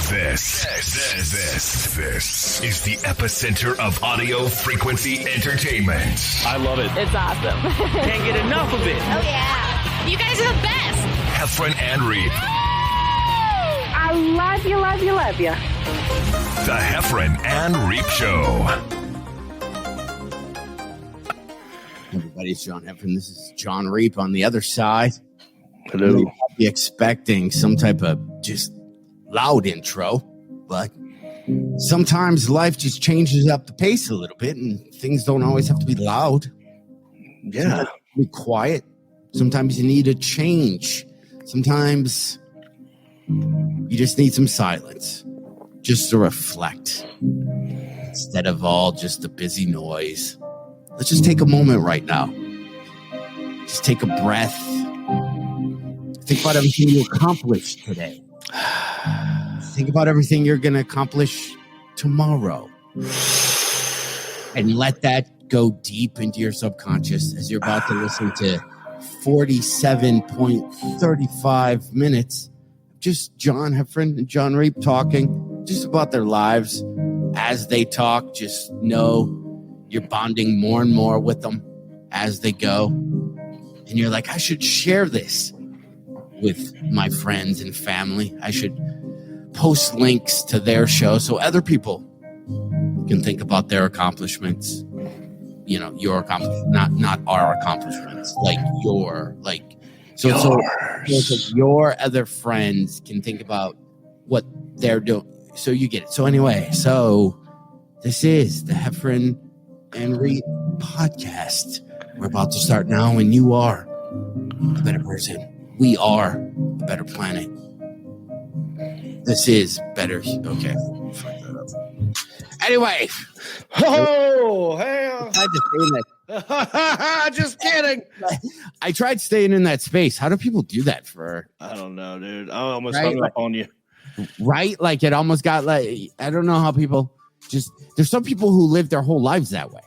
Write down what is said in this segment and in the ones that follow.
This is the epicenter of audio frequency entertainment. I love it. It's awesome. Can't get enough of it. Oh, yeah. You guys are the best. Heffron and Reep. I love you, love you, love you. The Heffron and Reep Show. Everybody, it's John Heffron. This is John Reep on the other side. Hello. You might be expecting some type of just loud intro, but sometimes life just changes up the pace a little bit and things don't always have to be loud. Yeah. Be quiet. Sometimes you need a change. Sometimes you just need some silence just to reflect instead of all just the busy noise. Let's just take a moment right now. Just take a breath. Think about everything you accomplished today. Think about everything you're going to accomplish tomorrow. And let that go deep into your subconscious as you're about to listen to 47.35 minutes. Just John Heffron and John Reep talking just about their lives as they talk. Just know you're bonding more and more with them as they go. And you're like, I should share this with my friends and family. I should post links to their show so other people can think about their accomplishments. You know, your accomplishments, not our accomplishments, like your, like, so your other friends can think about what they're doing. So you get it. So anyway, so this is the Heffron and Reep podcast. We're about to start now, and you are a better person. We are a better planet. This is better. Okay. Anyway. Oh, hell. I had to say that. Just kidding. I tried staying in that space. How do people do that for? I don't know, dude. I almost hung up on you. Right? Like it almost got like, I don't know how people just, there's some people who live their whole lives that way.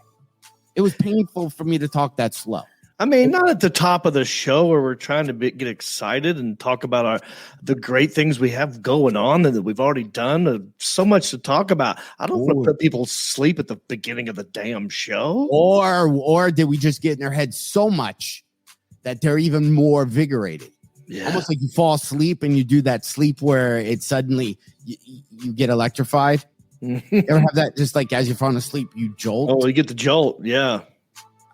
It was painful for me to talk that slow. I mean, not at the top of the show where we're trying to get excited and talk about the great things we have going on and that we've already done. So much to talk about. I don't want to put people sleep at the beginning of the damn show. Or did we just get in their head so much that they're even more invigorated? Yeah. Almost like you fall asleep and you do that sleep where it suddenly you get electrified. You ever have that? Just like as you're falling asleep, you jolt. Oh, you get the jolt. Yeah.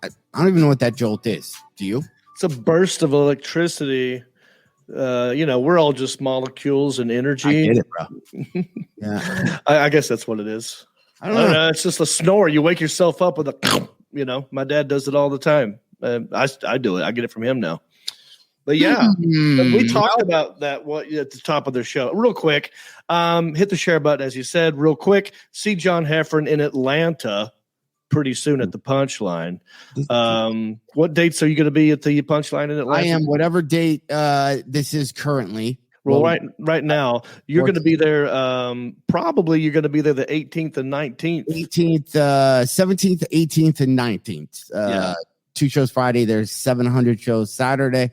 I don't even know what that jolt is. Do you? It's a burst of electricity. We're all just molecules and energy. I get it, bro. Yeah. I guess that's what it is. I don't know. It's just a snore. You wake yourself up with a, my dad does it all the time. I do it. I get it from him now. But yeah, we talked about that at the top of the show. Real quick, hit the share button, as you said, real quick. See John Heffron in Atlanta pretty soon at the Punchline. What dates are you going to be at the Punchline in Atlanta? I am whatever date this is currently. Well, right now, you're going to be there. Probably you're going to be there the 18th and 19th. 18th, 17th, 18th, and 19th. 2 shows Friday. There's 700 shows Saturday.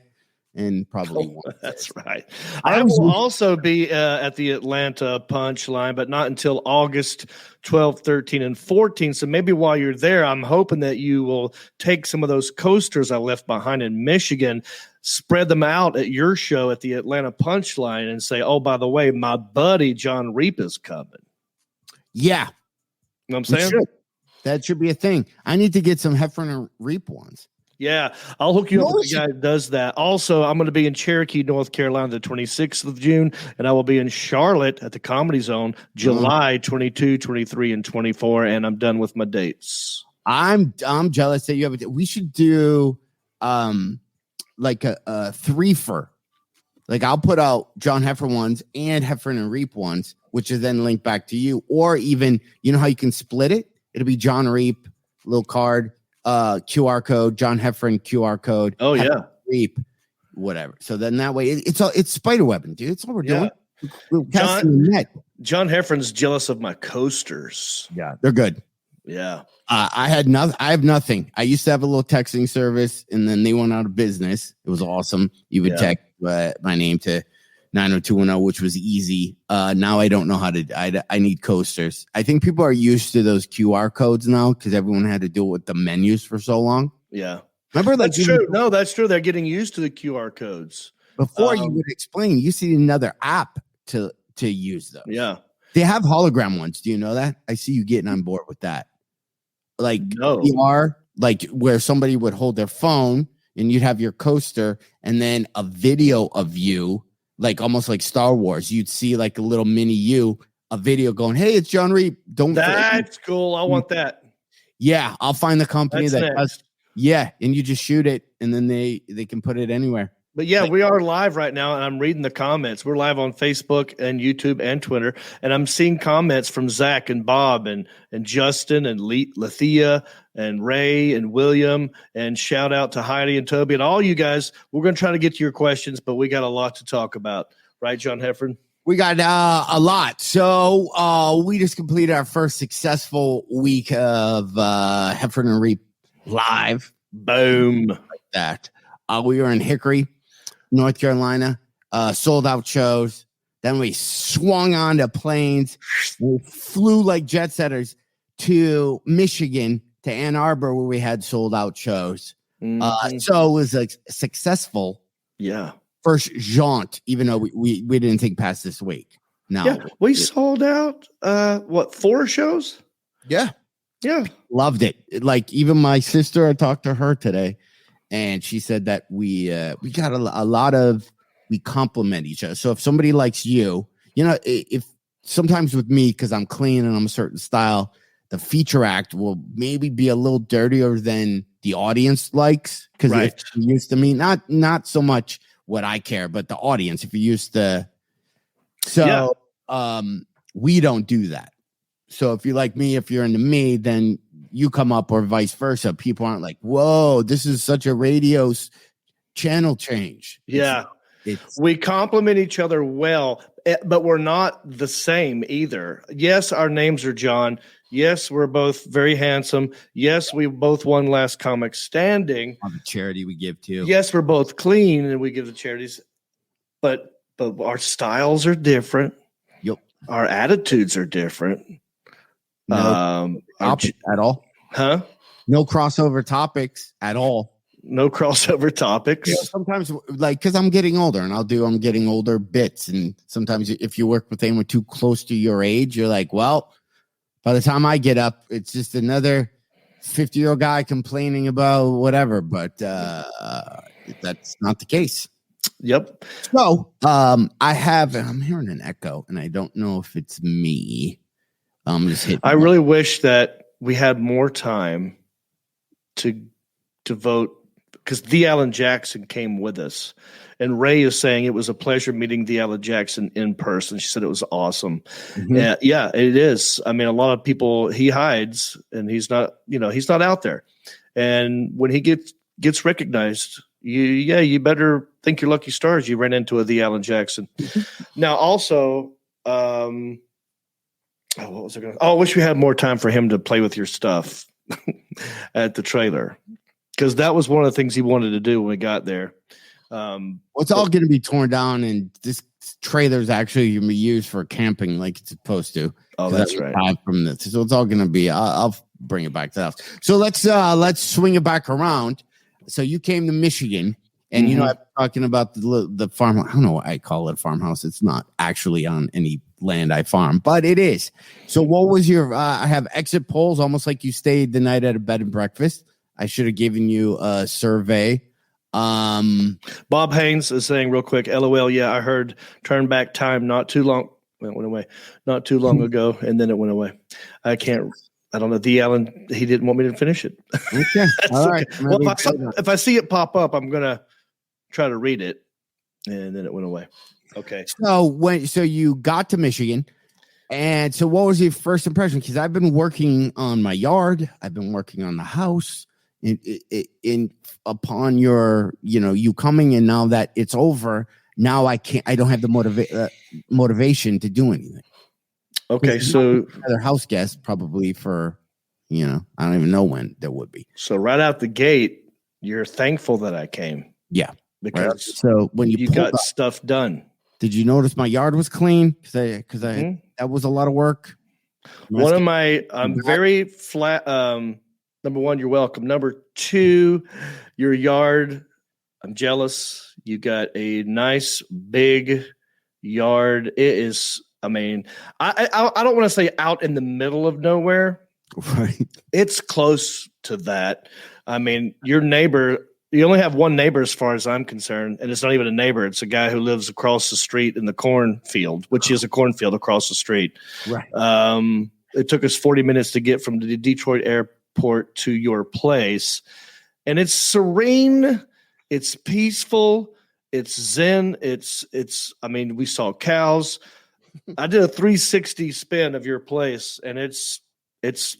And probably one. That's right. I will also be at the Atlanta Punchline, but not until August 12, 13, and 14. So maybe while you're there, I'm hoping that you will take some of those coasters I left behind in Michigan, spread them out at your show at the Atlanta Punchline, and say, oh, by the way, my buddy John Reep is coming. Yeah. You know what I'm saying? That should be a thing. I need to get some Heffron and Reep ones. Yeah, I'll hook you up with the guy that does that. Also, I'm going to be in Cherokee, North Carolina, the 26th of June, and I will be in Charlotte at the Comedy Zone, July 22, 23, and 24, and I'm done with my dates. I'm jealous that you have it. We should do like a threefer. Like I'll put out John Heffron ones and Heffron and Reep ones, which is then linked back to you, or even how you can split it. It'll be John Reep, little card. QR code, John Heffron QR code. Oh yeah, Reep, whatever. So then that way it's spider webbing, dude. It's all we're doing. John Heffron's jealous of my coasters. Yeah, they're good. Yeah, I have nothing. I used to have a little texting service, and then they went out of business. It was awesome. You would text my name to 90210, which was easy. Now I don't know how to. I need coasters. I think people are used to those QR codes now because everyone had to deal with the menus for so long. Yeah. Remember, like, that's true. No, that's true. They're getting used to the QR codes. Before you would explain, you see another app to use those. Yeah. They have hologram ones. Do you know that? I see you getting on board with that. Like VR, like where somebody would hold their phone and you'd have your coaster and then a video of you, like almost like Star Wars. You'd see like a little mini you, a video going, "Hey, it's John Reep." That's cool. I want that. Yeah, I'll find the company that does. Yeah, and you just shoot it, and then they can put it anywhere. But yeah, we are live right now, and I'm reading the comments. We're live on Facebook and YouTube and Twitter, and I'm seeing comments from Zach and Bob and Justin and Lethea and Ray and William, and shout out to Heidi and Toby and all you guys. We're going to try to get to your questions, but we got a lot to talk about. Right, John Heffron? We got a lot. So we just completed our first successful week of Heffron and Reep live. Boom. Like that. We were in Hickory, North Carolina, sold out shows. Then we swung onto planes. We flew like jet setters to Michigan, to Ann Arbor, where we had sold out shows. So it was a successful first jaunt, even though we didn't think past this week. No, we sold out, 4 shows? Yeah. Loved it. Like, even my sister, I talked to her today, and she said that we got a lot of, we compliment each other. So if somebody likes you, if sometimes with me, because I'm clean and I'm a certain style, the feature act will maybe be a little dirtier than the audience likes, because if you're used to me, not so much what I care, but the audience, if you're used to. So we don't do that. So if you like me, if you're into me, then you come up, or vice versa. People aren't like, "Whoa, this is such a radio channel change." Yeah. We compliment each other well, but we're not the same either. Yes, our names are John. Yes, we're both very handsome. Yes, we both won Last Comic Standing. On the charity we give to. Yes, we're both clean and we give to charities. But our styles are different. Yep. Our attitudes are different. No topic at all. Huh? No crossover topics at all. No crossover topics. Sometimes, like, because I'm getting older, and I'm getting older bits, and sometimes if you work with anyone too close to your age, you're like, well, by the time I get up, it's just another 50-year-old guy complaining about whatever. But that's not the case. Yep. So I'm hearing an echo, and I don't know if it's me. I'm just hitting. I really wish that we had more time to vote, because the Alan Jackson came with us, and Ray is saying it was a pleasure meeting the Alan Jackson in person. She said it was awesome. Mm-hmm. Yeah, it is. I mean, a lot of people, he hides, and he's not out there. And when he gets recognized, you better think your lucky stars you ran into the Alan Jackson. Now, also, what was I going to? I wish we had more time for him to play with your stuff at the trailer, because that was one of the things he wanted to do when we got there. It's all going to be torn down, and this trailer is actually going to be used for camping like it's supposed to. Oh, that's right. From this, so it's all going to be. I'll bring it back to that. So let's swing it back around. So you came to Michigan, and I'm talking about the farm. I don't know why I call it a farmhouse. It's not actually on any land I farm, but it is. So what was your? I have exit polls, almost like you stayed the night at a bed and breakfast. I should have given you a survey. Bob Haynes is saying real quick, LOL. Yeah, I heard turn back time not too long. Well, it went away not too long ago, and then it went away. I don't know. The Alan, he didn't want me to finish it. Okay. All right. Okay. Well, if I see it pop up, I'm going to try to read it, and then it went away. Okay. So you got to Michigan, and so what was your first impression? Because I've been working on my yard. I've been working on the house. Upon your, you coming in, now that it's over, now I don't have the motivation to do anything. Okay, so another house guest probably for, I don't even know when there would be. So right out the gate, you're thankful that I came. Yeah, because when you got stuff done. Did you notice my yard was clean? Because that was a lot of work. One of my, I'm very flat. Number one, you're welcome. Number two, your yard. I'm jealous. You got a nice big yard. It is. I mean, I don't want to say out in the middle of nowhere. Right. It's close to that. I mean, your neighbor. You only have one neighbor as far as I'm concerned, and it's not even a neighbor. It's a guy who lives across the street in the cornfield, which is a cornfield across the street. Right. It took us 40 minutes to get from the Detroit airport to your place, and it's serene. It's peaceful. It's zen. It's. I mean, we saw cows. I did a 360 spin of your place, and it's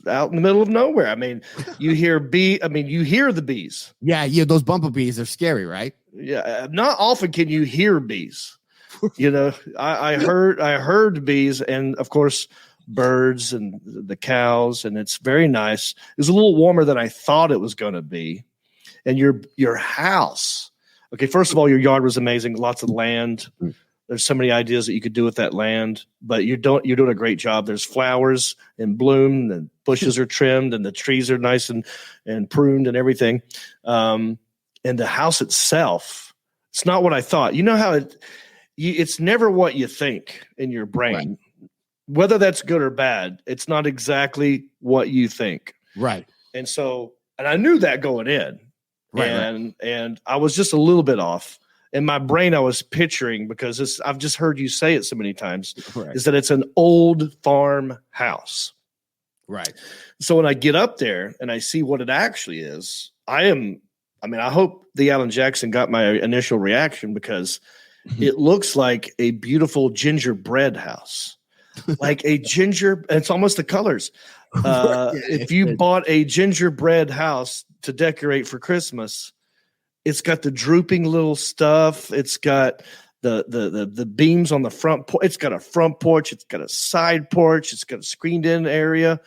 out in the middle of nowhere. I mean, you hear you hear the bees. Yeah, those bumblebees are scary, right? Yeah, not often can you hear bees. You know, I heard bees, and of course birds and the cows, and it's very nice. It was a little warmer than I thought it was going to be. And your house. Okay, first of all, your yard was amazing. Lots of land. There's so many ideas that you could do with that land, but you're doing a great job. There's flowers in bloom, the bushes are trimmed, and the trees are nice and pruned and everything. And the house itself, it's not what I thought. You know how it's never what you think in your brain, right. Whether that's good or bad. It's not exactly what you think. Right. And I knew that going in, right. And I was just a little bit off. In my brain, I was picturing, because I've just heard you say it so many times, right. Is that it's an old farm house. Right. So when I get up there and I see what it actually is, I hope the Alan Jackson got my initial reaction, because it looks like a beautiful gingerbread house. Like a it's almost the colors. If you bought a gingerbread house to decorate for Christmas, it's got the drooping little stuff. It's got the beams on the front porch. It's got a front porch. It's got a side porch. It's got a screened in area.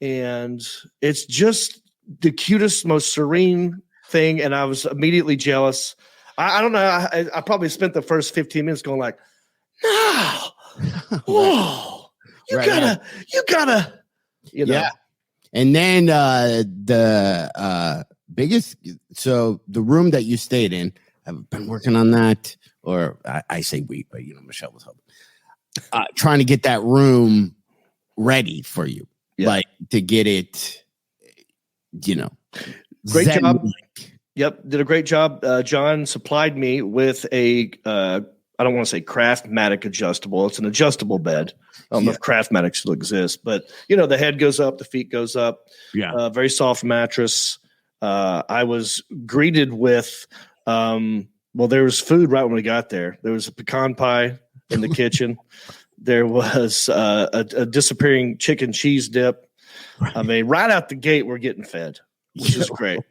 And it's just the cutest, most serene thing. And I was immediately jealous. I don't know. I probably spent the first 15 minutes going like, no, whoa, you gotta, you know. Yeah. And then the biggest, so the room that you stayed in, I've been working on that, or I say we, but Michelle was helping, trying to get that room ready for you, like to get it, great job. Yep, did a great job. John supplied me with a, I don't want to say Craftmatic adjustable. It's an adjustable bed. I don't know if Craftmatic still exists, but the head goes up, the feet goes up. Yeah, very soft mattress. I was greeted with, there was food right when we got there. There was a pecan pie in the kitchen. There was a disappearing chicken cheese dip. Right. I mean, right out the gate, we're getting fed, which is great.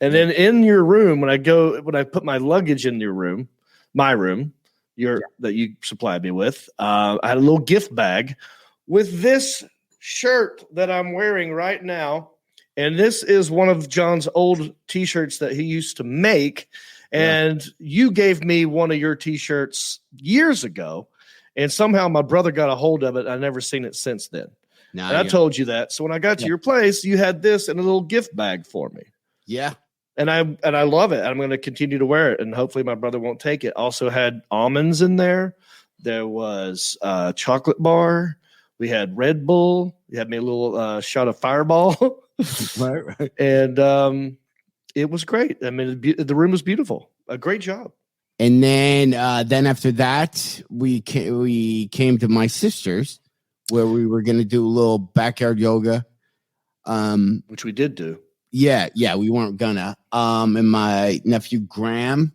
And then in your room, when I put my luggage in your room, my room, that you supplied me with, I had a little gift bag with this shirt that I'm wearing right now. And this is one of John's old T-shirts that he used to make. And you gave me one of your T-shirts years ago. And somehow my brother got a hold of it. I've never seen it since then. And I told you that. So when I got to your place, you had this in a little gift bag for me. Yeah. And I love it. I'm going to continue to wear it. And hopefully my brother won't take it. Also had almonds in there. There was a chocolate bar. We had Red Bull. You had me a little shot of Fireball. Right. And it was great. I mean, the room was beautiful. A great job. And then after that, we came to my sister's, where we were going to do a little backyard yoga, which we did do. Yeah, we weren't gonna. And my nephew Graham.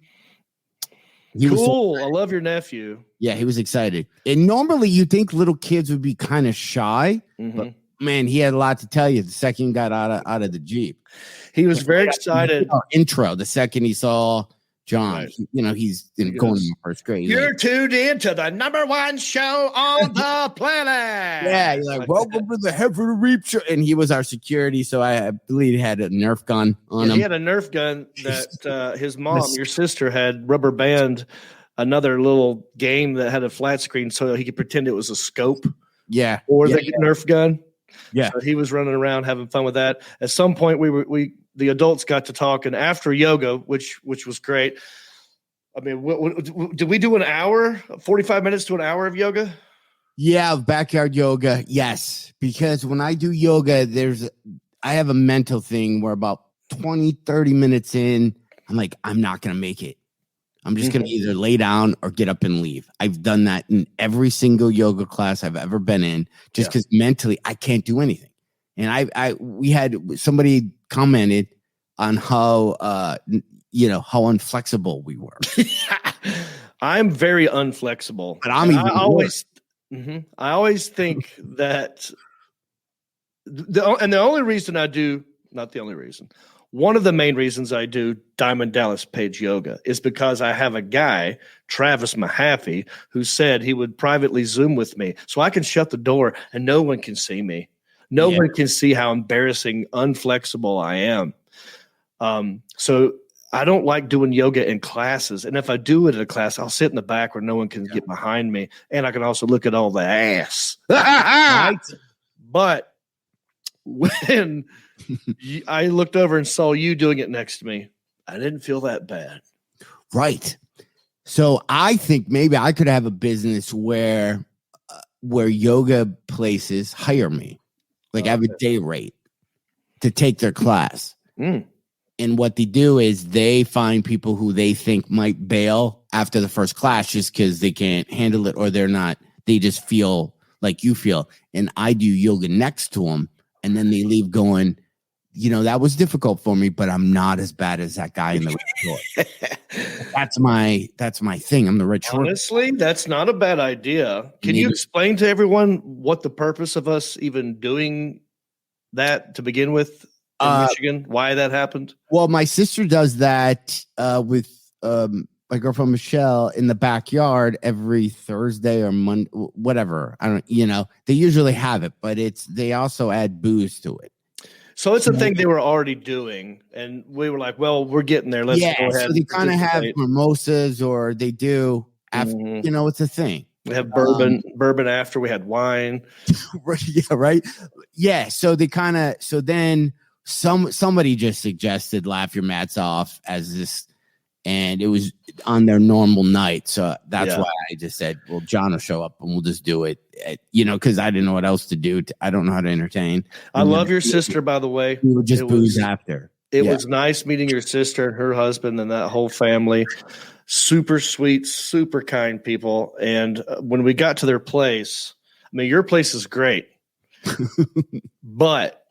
Cool. I love your nephew. Yeah, he was excited. And normally you think little kids would be kind of shy, but man, he had a lot to tell you the second he got out of the Jeep. He was very excited. Intro, the second he saw John, right. He's going to first grade. You're tuned in to the #1 show on the planet. Yeah, you're like, welcome to the Heffron Reep show. And he was our security, so I believe he had a Nerf gun on him. He had a Nerf gun that his mom, your sister, had rubber band another little game that had a flat screen so he could pretend it was a scope. Yeah. Or the Nerf gun. Yeah. So he was running around having fun with that. At some point, the adults got to talking after yoga, which was great. I mean, did we do an hour, 45 minutes to an hour of yoga? Yeah, backyard yoga. Yes, because when I do yoga, I have a mental thing where about 20, 30 minutes in, I'm like, I'm not going to make it. I'm just going to either lay down or get up and leave. I've done that in every single yoga class I've ever been in, just because mentally I can't do anything. And we had somebody commented on how unflexible we were. I'm very unflexible. But I always think that the only reason I do, not the only reason, one of the main reasons I do Diamond Dallas Page Yoga is because I have a guy, Travis Mahaffey, who said he would privately Zoom with me so I can shut the door and no one can see me. No one can see how embarrassing, unflexible I am. So I don't like doing yoga in classes. And if I do it in a class, I'll sit in the back where no one can get behind me. And I can also look at all the ass. Right? But when I looked over and saw you doing it next to me, I didn't feel that bad. Right. So I think maybe I could have a business where yoga places hire me. Like I have a day rate to take their class. And what they do is they find people who they think might bail after the first class just because they can't handle it or they just feel like you feel. And I do yoga next to them. And then they leave going, that was difficult for me, but I'm not as bad as that guy in the red short. That's my thing. I'm the red short. Honestly, that's not a bad idea. Can you explain to everyone what the purpose of us even doing that to begin with in Michigan? Why that happened? Well, my sister does that with my girlfriend Michelle in the backyard every Thursday or Monday, whatever. I don't, they usually have it, but they also add booze to it. So it's a thing they were already doing, and we were like, "Well, we're getting there. Let's go ahead." So they kind of have mimosas, or they do after. It's a thing. We have bourbon after we had wine. Right. Yeah. So then somebody just suggested "Laugh Your Mats Off" as this. And it was on their normal night. So that's why I just said, well, John will show up and we'll just do it, because I didn't know what else to do. I don't know how to entertain. I love your sister, by the way. We would just booze after. It was nice meeting your sister and her husband and that whole family. Super sweet, super kind people. And when we got to their place, I mean, your place is great. But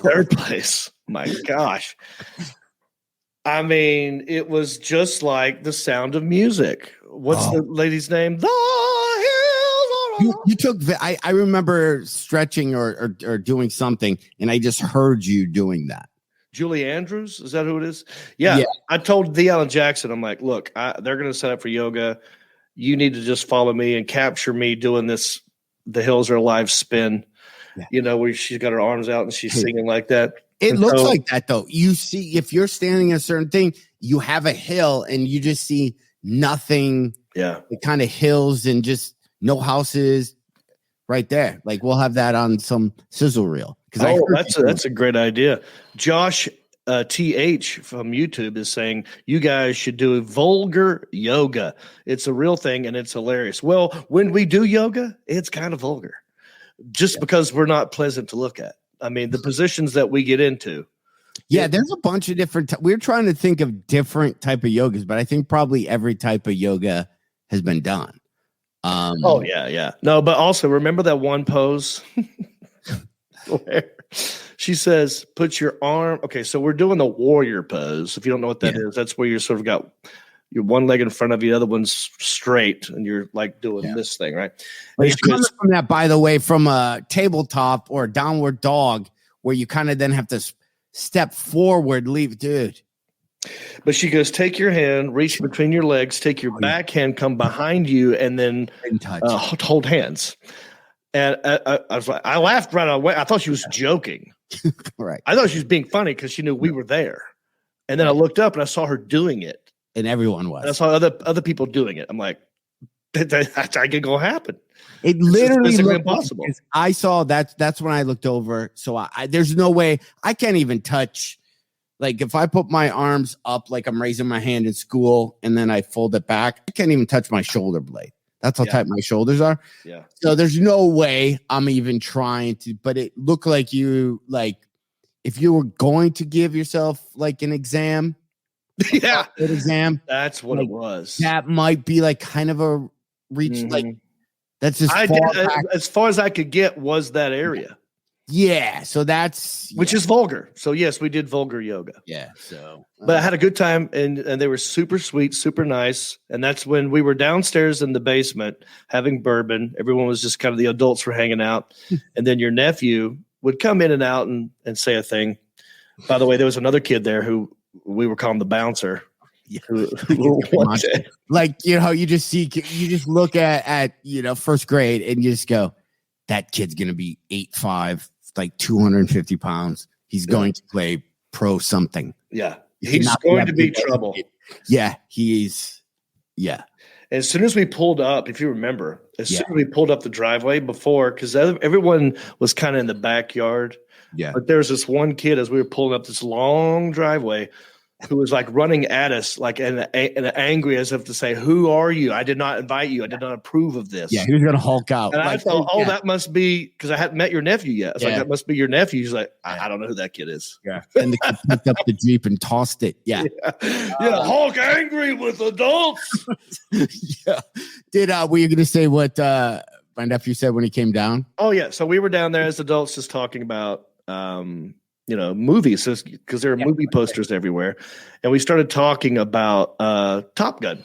their place, my gosh. I mean, it was just like The Sound of Music. What's the lady's name? The hills are you took. I remember stretching or doing something, and I just heard you doing that. Julie Andrews, is that who it is? Yeah. I told the Alan Jackson, I'm like, look, they're going to set up for yoga. You need to just follow me and capture me doing this. The Hills Are Alive spin. Where she's got her arms out and she's singing like that. It looks like that, though. You see, if you're standing in a certain thing, you have a hill and you just see nothing. Yeah. The kind of hills and just no houses right there. Like we'll have that on some sizzle reel. That's a great idea. Josh TH from YouTube is saying you guys should do vulgar yoga. It's a real thing and it's hilarious. Well, when we do yoga, it's kind of vulgar just because we're not pleasant to look at. I mean, the positions that we get into. Yeah, there's a bunch of different. We're trying to think of different type of yogas, but I think probably every type of yoga has been done. Yeah. No, but also remember that one pose where she says, "Put your arm." Okay, so we're doing the warrior pose. If you don't know what that is, that's where you're sort of got your one leg in front of you, the other one's straight, and you're like doing this thing, right? Well, you're coming from that, by the way, from a tabletop or a downward dog, where you kind of then have to step forward, dude. But she goes, take your hand, reach between your legs, take your back hand, come behind you, and then hold hands. And I was like, I laughed right away. I thought she was joking. Right. I thought she was being funny because she knew we were there. And then I looked up and I saw her doing it. and everyone was. And I saw other people doing it. I'm like, that ain't gonna happen. It literally looked impossible. I saw that. That's when I looked over. So I there's no way I can't even touch. Like if I put my arms up like I'm raising my hand in school and then I fold it back, I can't even touch my shoulder blade. That's how tight my shoulders are. Yeah. So there's no way I'm even trying to. But it looked like you like if you were going to give yourself like an exam. Yeah. An exam. That's what it was. That might be like kind of a reach. Like that's as far as I could get was that area. Yeah, so that's which is vulgar. So yes, we did vulgar yoga. Yeah, so but I had a good time, and they were super sweet, super nice. And that's when we were downstairs in the basement having bourbon. Everyone was just kind of the adults were hanging out, and then your nephew would come in and out and say a thing. By the way, there was another kid there who we were calling the bouncer. Yeah. Like you just look at first grade and you just go, that kid's gonna be 8'5", like 250 pounds. He's going to play pro something. Yeah, he's going to be trouble. Yeah, he's. Yeah. As soon as we pulled up, if you remember, soon as we pulled up the driveway before, because everyone was kind of in the backyard. Yeah, but there's this one kid as we were pulling up this long driveway who was like running at us, like and angry as if to say, "Who are you? I did not invite you. I did not approve of this." Yeah, he was gonna Hulk out. And I thought, that must be because I hadn't met your nephew yet. I was like, that must be your nephew. He's like, I don't know who that kid is. Yeah, and the kid picked up the Jeep and tossed it. Yeah, Hulk angry with adults. Yeah. Were you gonna say what my nephew said when he came down? Oh yeah, so we were down there as adults, just talking about movies, because there are movie posters everywhere. And we started talking about Top Gun,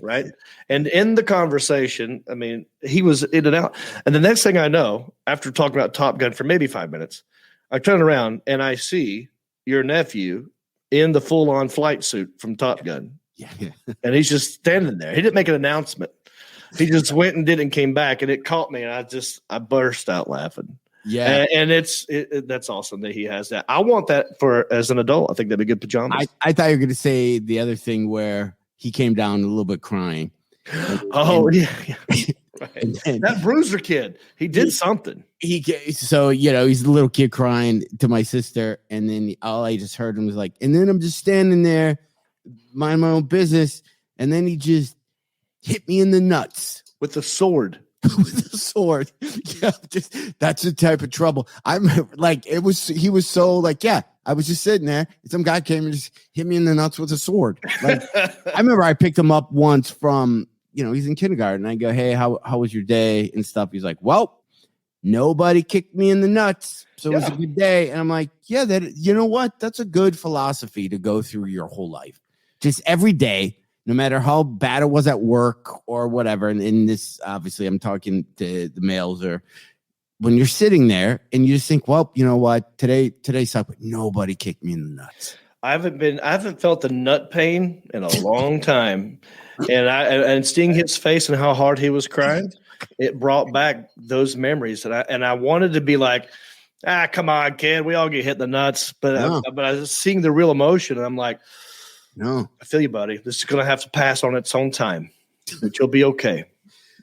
right? And in the conversation, I mean, he was in and out. And the next thing I know, after talking about Top Gun for maybe 5 minutes, I turn around and I see your nephew in the full-on flight suit from Top Gun. Yeah. And he's just standing there. He didn't make an announcement. He just went and did it and came back, and it caught me, and I burst out laughing. Yeah, and that's awesome that he has that. I want that for as an adult. I think that'd be good pajamas. I thought you were going to say the other thing where he came down a little bit crying. Yeah. Right. That bruiser kid, he did something. He's a little kid crying to my sister, and then all I just heard him was like, and then I'm just standing there, mind my own business, and then he just hit me in the nuts with a sword. With a sword. Yeah, that's the type of trouble. I'm like, he was so like, yeah, I was just sitting there and some guy came and just hit me in the nuts with a sword. Like, I remember I picked him up once from, he's in kindergarten. I go, hey, how was your day and stuff? He's like, well, nobody kicked me in the nuts. So it was a good day. And I'm like, yeah, you know what? That's a good philosophy to go through your whole life. Just every day. No matter how bad it was at work or whatever, and in this, obviously, I'm talking to the males, or when you're sitting there and you just think, well, you know what, today sucked, but nobody kicked me in the nuts. I haven't felt the nut pain in a long time, and seeing his face and how hard he was crying, it brought back those memories, and I wanted to be like, come on, kid, we all get hit in the nuts, but I was seeing the real emotion, and I'm like. No, I feel you, buddy. This is going to have to pass on its own time, but you'll be okay.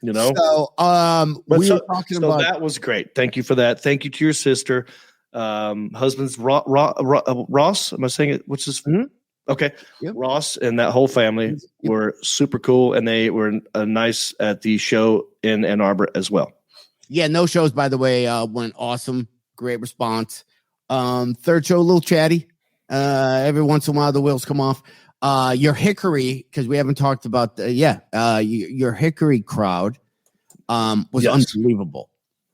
So, we were talking about that was great. Thank you for that. Thank you to your sister, husband's Ross. Am I saying it? What's his? Mm-hmm. Okay, yep. Ross and that whole family were super cool, and they were nice at the show in Ann Arbor as well. Yeah, no shows, by the way, went awesome. Great response. Third show, a little chatty. Every once in a while the wheels come off. Your Hickory, because we haven't talked about your Hickory crowd was unbelievable.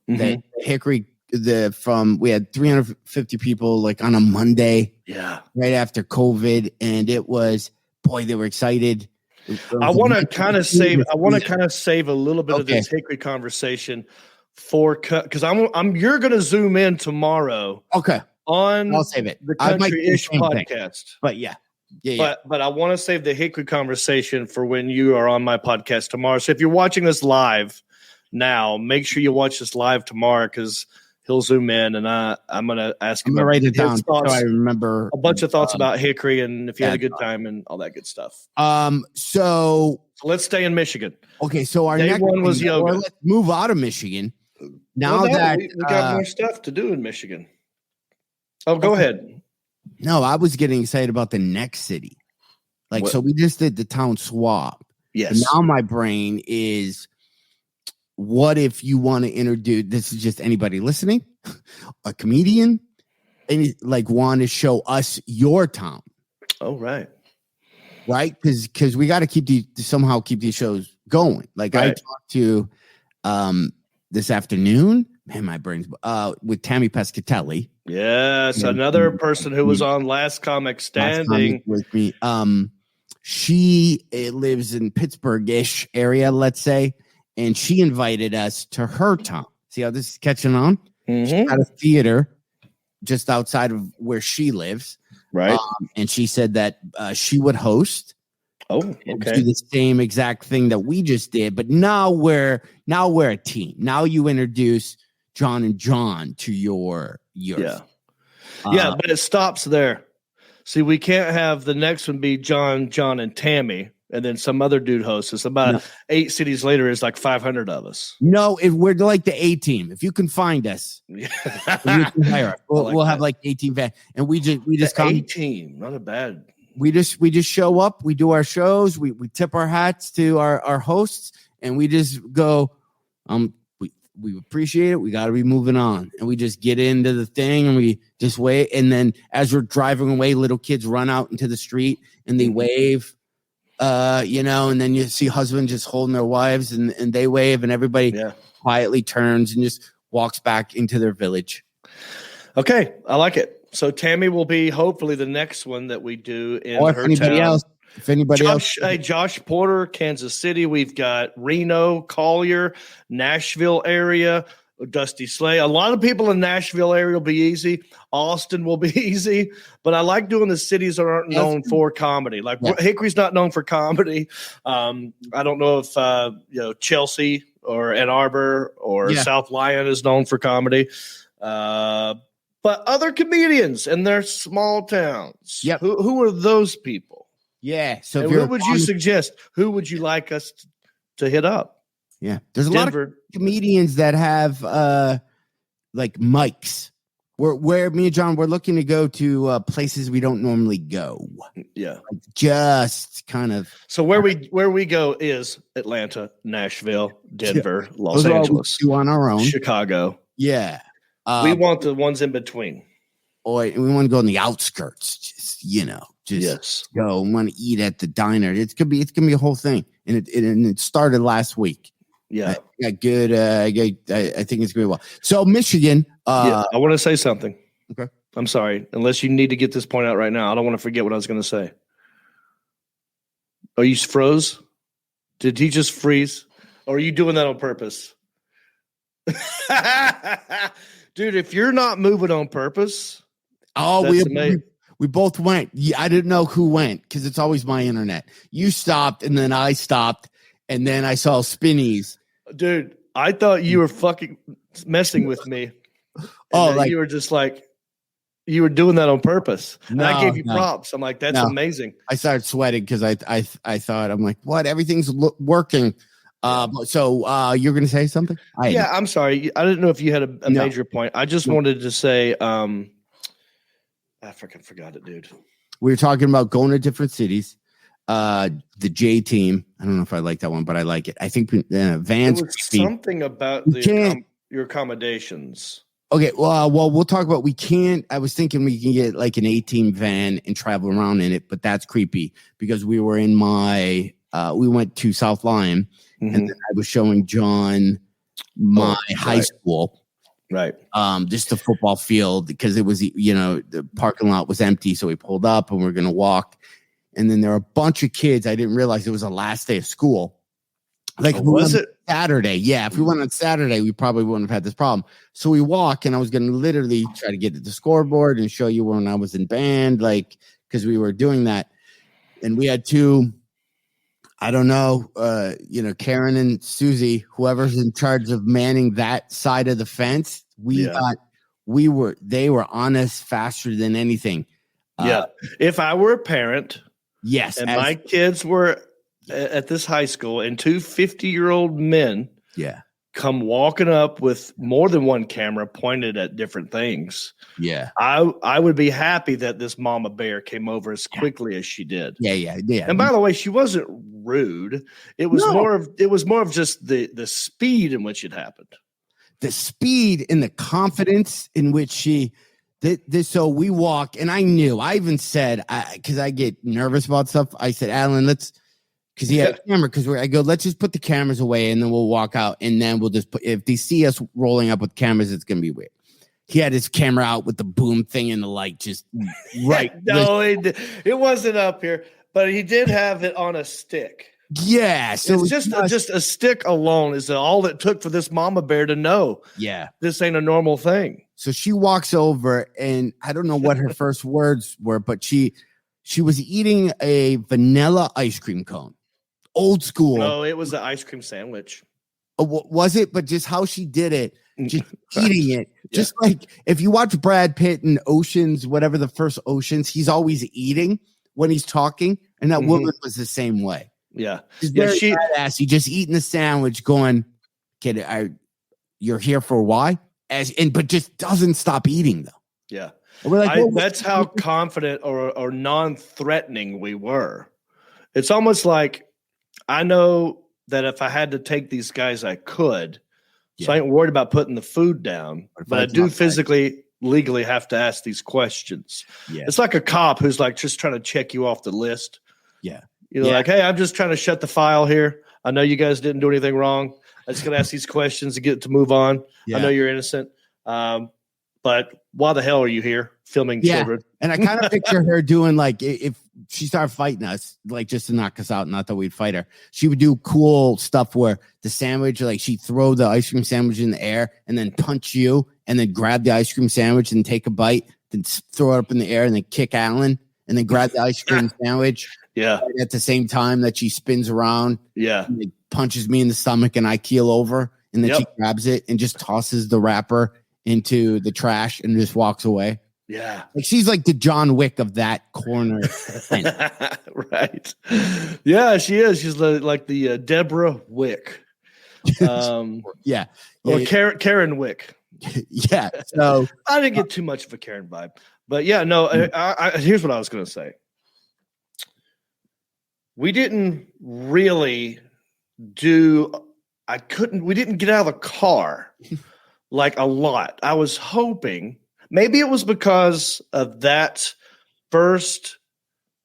Mm-hmm. The Hickory, we had 350 people like on a Monday, right after COVID, and it was they were excited. I want to kind of save a little bit of this Hickory conversation because you're going to zoom in tomorrow. Okay. On I'll save it. The Country-ish podcast. But yeah. But I want to save the Hickory conversation for when you are on my podcast tomorrow. So if you're watching this live now, make sure you watch this live tomorrow because he'll zoom in, and I'm going to ask him. I'm going to write it down thoughts, so I remember. A bunch of thoughts about Hickory and if you had a good time and all that good stuff. So let's stay in Michigan. Okay, so our Day next one was yoga. Let's move out of Michigan. Now that we got more stuff to do in Michigan. Oh, go ahead. No, I was getting excited about the next city. So we just did the town swap. Yes. And now my brain is, what if you want to introduce, this is just anybody listening, a comedian, and want to show us your town. Oh, right. Right? Because we got to somehow keep these shows going. Right. I talked to this afternoon, man, my brain's with Tammy Pescatelli. Yes, another person who was on Last Comic Standing with me. She lives in Pittsburgh-ish area, let's say, and she invited us to her town. See how this is catching on? Mm-hmm. She's got a theater just outside of where she lives, right? And she said that she would host. Oh, okay. Do the same exact thing that we just did, but now we're a team. Now you introduce John and John to your yeah, but it stops there. See, we can't have the next one be John, and Tammy, and then some other dude hosts us. About 8 cities later, it's like 500 of us. No, we're like the A team. If you can find us, you can hire us. We'll have like 18 fans, and we just come. A team, not a bad. We just show up. We do our shows. We tip our hats to our hosts, and we just go. We appreciate it. We got to be moving on. And we just get into the thing and we just wait. And then as we're driving away, little kids run out into the street and they wave, and then you see husbands just holding their wives and they wave and everybody quietly turns and just walks back into their village. Okay. I like it. So Tammy will be hopefully the next one that we do in or her anybody town. else. If anybody else, Josh Porter, Kansas City. We've got Reno, Collier, Nashville area, Dusty Slay. A lot of people in Nashville area will be easy. Austin will be easy. But I like doing the cities that aren't known for comedy. Like Hickory's not known for comedy. I don't know if Chelsea or Ann Arbor or South Lyon is known for comedy. But other comedians in their small towns. Yep. Who are those people? Yeah. So who would you suggest? Who would you like us to hit up? Yeah. There's a lot of comedians that have mics. Where me and John, we're looking to go to places we don't normally go. Yeah. Just kind of. So where we go is Atlanta, Nashville, Denver, Los Angeles. Do on our own. Chicago. Yeah. We want the ones in between. Or we want to go in the outskirts. Just go and want to eat at the diner. It's gonna be a whole thing, and it started last week. Yeah, good. I think it's going to be well. So Michigan. I want to say something. Okay, I'm sorry. Unless you need to get this point out right now, I don't want to forget what I was going to say. Are you froze? Did he just freeze? Or are you doing that on purpose? Dude, if you're not moving on purpose, we both went. I didn't know who went because it's always my internet. You stopped, and then I stopped, and then I saw spinnies. Dude, I thought you were fucking messing with me. You were just you were doing that on purpose. And I gave you props. I'm like, that's amazing. I started sweating because I thought, I'm like, what? Everything's working. So you're going to say something? I'm sorry. I didn't know if you had a major point. I just wanted to say, I freaking forgot it, dude. We were talking about going to different cities. The J team. I don't know if I like that one, but I like it. I think Vans. Something about your accommodations. Okay, well, we'll talk about. We can't. I was thinking we can get like an 18 van and travel around in it, but that's creepy because we were in my. We went to South Lyon, and then I was showing John my high school. Right. Just the football field because it was, the parking lot was empty. So we pulled up and we're going to walk. And then there were a bunch of kids. I didn't realize it was the last day of school. Was it Saturday? Yeah. If we went on Saturday, we probably wouldn't have had this problem. So we walk and I was going to literally try to get to the scoreboard and show you when I was in band, because we were doing that. And we had two I don't know. Karen and Susie, whoever's in charge of manning that side of the fence, they were on us faster than anything. If I were a parent, yes, and my kids were at this high school, and two 50-year-old men, come walking up with more than one camera pointed at different things. Yeah. I would be happy that this mama bear came over as quickly as she did. Yeah. And by the way, she wasn't rude. It was more of just the speed in which it happened. The speed and the confidence in which she did. So we walk, and I even said, because I get nervous about stuff, I said, Alan, because he had a camera, I go, let's just put the cameras away and then we'll walk out, and then we'll just if they see us rolling up with cameras, it's gonna be weird. He had his camera out with the boom thing and the light just right. No, it wasn't up here, but he did have it on a stick. Yeah, so it's just a stick alone is all it took for this mama bear to know. Yeah, this ain't a normal thing. So she walks over, and I don't know what her first words were, but she was eating a vanilla ice cream cone. Old school. No, it was an ice cream sandwich. Was it? But just how she did it, just eating it. Just like if you watch Brad Pitt in Oceans, whatever the first Oceans, he's always eating when he's talking. And that woman was the same way. Yeah. She's very badass. He just eating the sandwich going, kid, you're here for why? But just doesn't stop eating though. Yeah. We're like, that's how confident or non-threatening we were. It's almost like, I know that if I had to take these guys, I could. So I ain't worried about putting the food down. But I do physically, legally have to ask these questions. Yeah. It's like a cop who's like just trying to check you off the list. Yeah. Like, hey, I'm just trying to shut the file here. I know you guys didn't do anything wrong. I just got to ask these questions to get to move on. Yeah. I know you're innocent. But why the hell are you here filming children? And I kind of picture her doing like if she started fighting us, like just to knock us out, not that we'd fight her. She would do cool stuff where the sandwich, like she'd throw the ice cream sandwich in the air and then punch you and then grab the ice cream sandwich and take a bite, then throw it up in the air and then kick Alan and then grab the ice cream sandwich. Yeah. Right at the same time that she spins around. Yeah. And punches me in the stomach and I keel over and then she grabs it and just tosses the wrapper into the trash and just walks away. Yeah. Like she's like the John Wick of that corner. Right. Yeah, she is. She's like the Deborah Wick. Yeah. Or Karen Wick. Yeah. So I didn't get too much of a Karen vibe. But yeah, no, here's what I was going to say. We didn't really we didn't get out of the car like a lot. I was hoping maybe it was because of that first,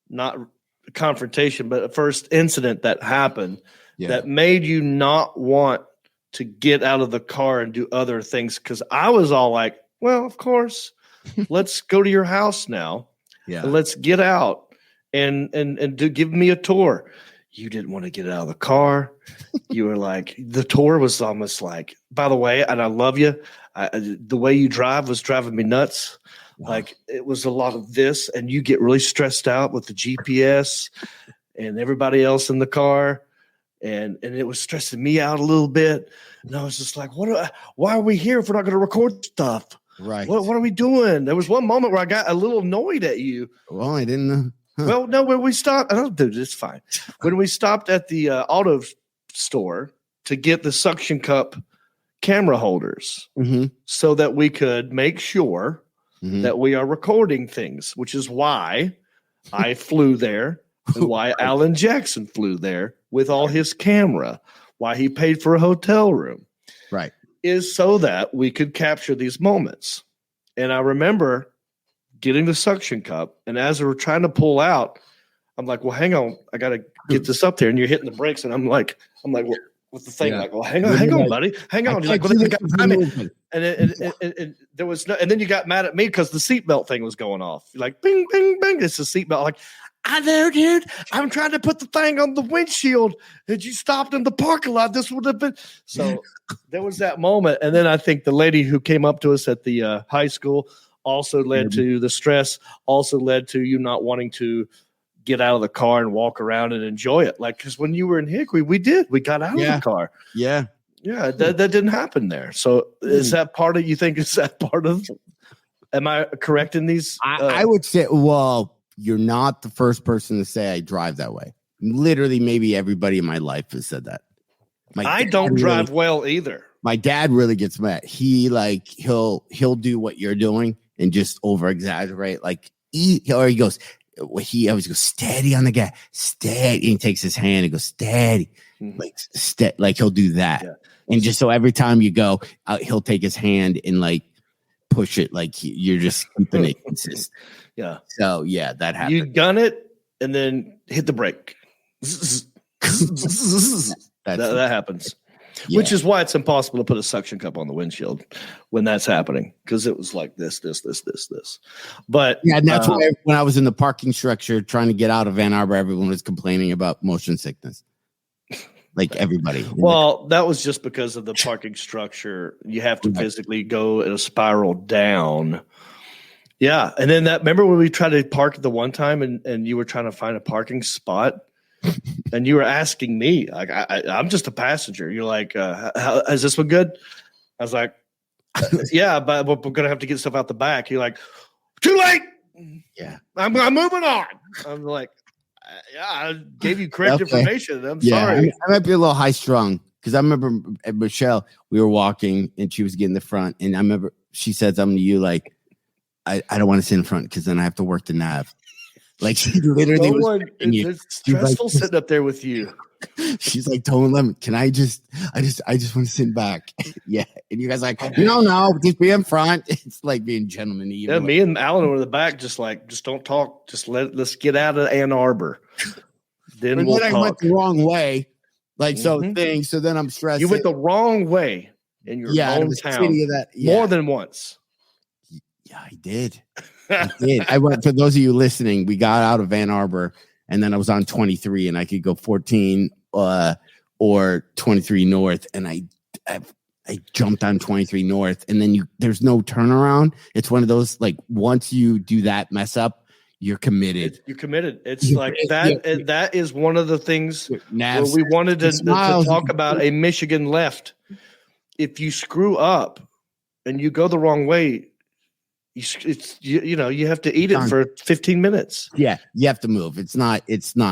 not confrontation, but first incident that happened that made you not want to get out of the car and do other things. Cause I was all like, well, of course, let's go to your house now. Yeah. And let's get out and give me a tour. You didn't want to get out of the car. You were like, the tour was almost like, by the way, and I love you. The way you drive was driving me nuts. Wow. Like it was a lot of this, and you get really stressed out with the GPS and everybody else in the car. And it was stressing me out a little bit. And I was just like, why are we here if we're not going to record stuff? Right. What are we doing? There was one moment where I got a little annoyed at you. Well, I didn't know. Huh. Well, no, when we stopped, I don't do this fine. When we stopped at the auto store to get the suction cup camera holders so that we could make sure that we are recording things, which is why I flew there and why Alan Jackson flew there with all his camera, why he paid for a hotel room. Right. Is so that we could capture these moments. And I remember getting the suction cup, and as we were trying to pull out, I'm like, well, hang on, I got to get this up there. And you're hitting the brakes, and I'm like, well, with the thing, like, well, hang on, buddy, hang on. You're like, well, and there was no, and then you got mad at me because the seatbelt thing was going off. You're like, bing, bing, bing. It's the seatbelt. Like, I know, dude. I'm trying to put the thing on the windshield. Had you stopped in the parking lot, this would have been. So there was that moment. And then I think the lady who came up to us at the high school also led to the stress, also led to you not wanting to get out of the car and walk around and enjoy it. Like, because when you were in Hickory, we got out of the car. Yeah. Yeah. That didn't happen there. So is that part of, am I correct in these? I would say, well, you're not the first person to say I drive that way. Literally, maybe everybody in my life has said that. I don't drive well either. My dad really gets mad. He he'll do what you're doing and just over exaggerate. Like he always goes steady on the gas, steady. And he takes his hand and goes steady, like he'll do that. Yeah. And just so every time you go, he'll take his hand and like push it, like you're just keeping it consistent. Yeah. So yeah, that happens. You gun it and then hit the brake. That happens. Yeah. Which is why it's impossible to put a suction cup on the windshield when that's happening, because it was like this. But yeah, and that's why when I was in the parking structure trying to get out of Ann Arbor, everyone was complaining about motion sickness. Like everybody. Well, that was just because of the parking structure. You have to physically go in a spiral down. Yeah, and then remember when we tried to park the one time and you were trying to find a parking spot? And you were asking me, like, I'm just a passenger. You're like, is this one good? I was like, yeah, but we're going to have to get stuff out the back. You're like, too late. Yeah. I'm moving on. I'm like, yeah, I gave you correct information. I'm sorry. I might be a little high strung because I remember at Michelle, we were walking and she was getting the front. And I remember she said something to you like, I don't want to sit in front because then I have to work the nav. Like she literally it's stressful sitting up there with you. She's like, Tone Lemon, can I just want to sit back. Yeah. And you guys like, no, just be in front. It's like being gentlemen. Yeah, me and Alan were in the back, just don't talk. Just let's get out of Ann Arbor. Then we'll talk. I went the wrong way. Like so then I'm stressed. You went the wrong way in your hometown. More than once. Yeah, I did. I went, for those of you listening, we got out of Ann Arbor and then I was on 23 and I could go 14 or 23 north. And I jumped on 23 north and then there's no turnaround. It's one of those, like, once you do that mess up, you're committed. It's like that. Yeah. That is one of the things where we wanted to talk about a Michigan left. If you screw up and you go the wrong way, you have to eat it for 15 minutes. Yeah, you have to move. It's not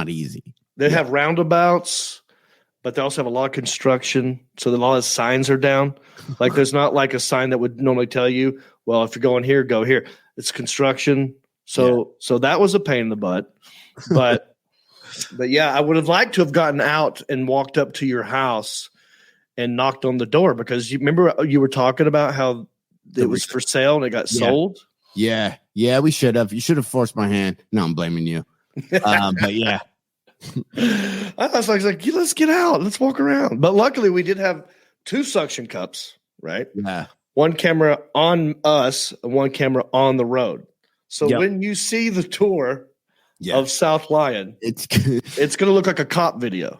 easy. They have roundabouts, but they also have a lot of construction. So a lot of signs are down. Like there's not like a sign that would normally tell you, well, if you're going here, go here. It's construction. So that was a pain in the butt. But yeah, I would have liked to have gotten out and walked up to your house and knocked on the door, because you remember you were talking about how it was for sale and it got sold. Yeah, we should have. You should have forced my hand. No, I'm blaming you. But yeah, I was like, let's get out, let's walk around. But luckily, we did have 2 suction cups, right? Yeah, one camera on us and one camera on the road. So when you see the tour of South Lyon, it's going to look like a cop video.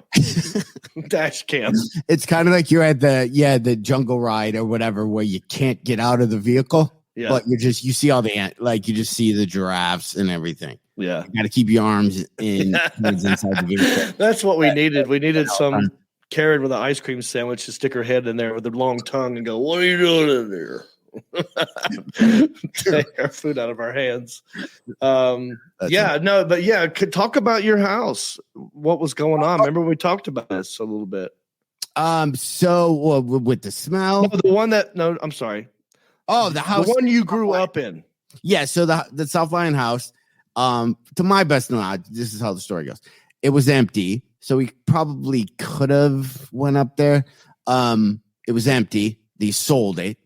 Dash cam. It's kind of like you're at the jungle ride or whatever, where you can't get out of the vehicle, but you see all you just see the giraffes and everything. Yeah, you got to keep your arms inside the vehicle. That's what we needed. We needed some Karen with an ice cream sandwich to stick her head in there with her long tongue and go, "What are you doing in there?" Take our food out of our hands. Could talk about your house. What was going on? Remember we talked about this a little bit. So with the smell, I'm sorry. Oh, the house, the one you grew up in. Yeah. So the South Lyon house. To my best knowledge, this is how the story goes. It was empty, so we probably could have went up there. It was empty. They sold it.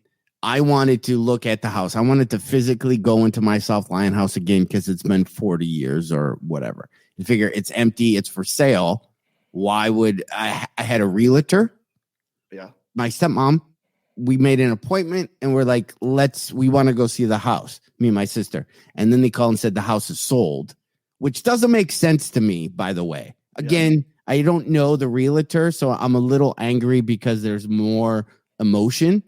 I wanted to look at the house. I wanted to physically go into my South Lyon house again because it's been 40 years or whatever. You figure it's empty, it's for sale. Why would I had a realtor? Yeah. My stepmom, we made an appointment and we're like, we want to go see the house, me and my sister. And then they called and said the house is sold, which doesn't make sense to me, by the way. Again, I don't know the realtor, so I'm a little angry because there's more emotion.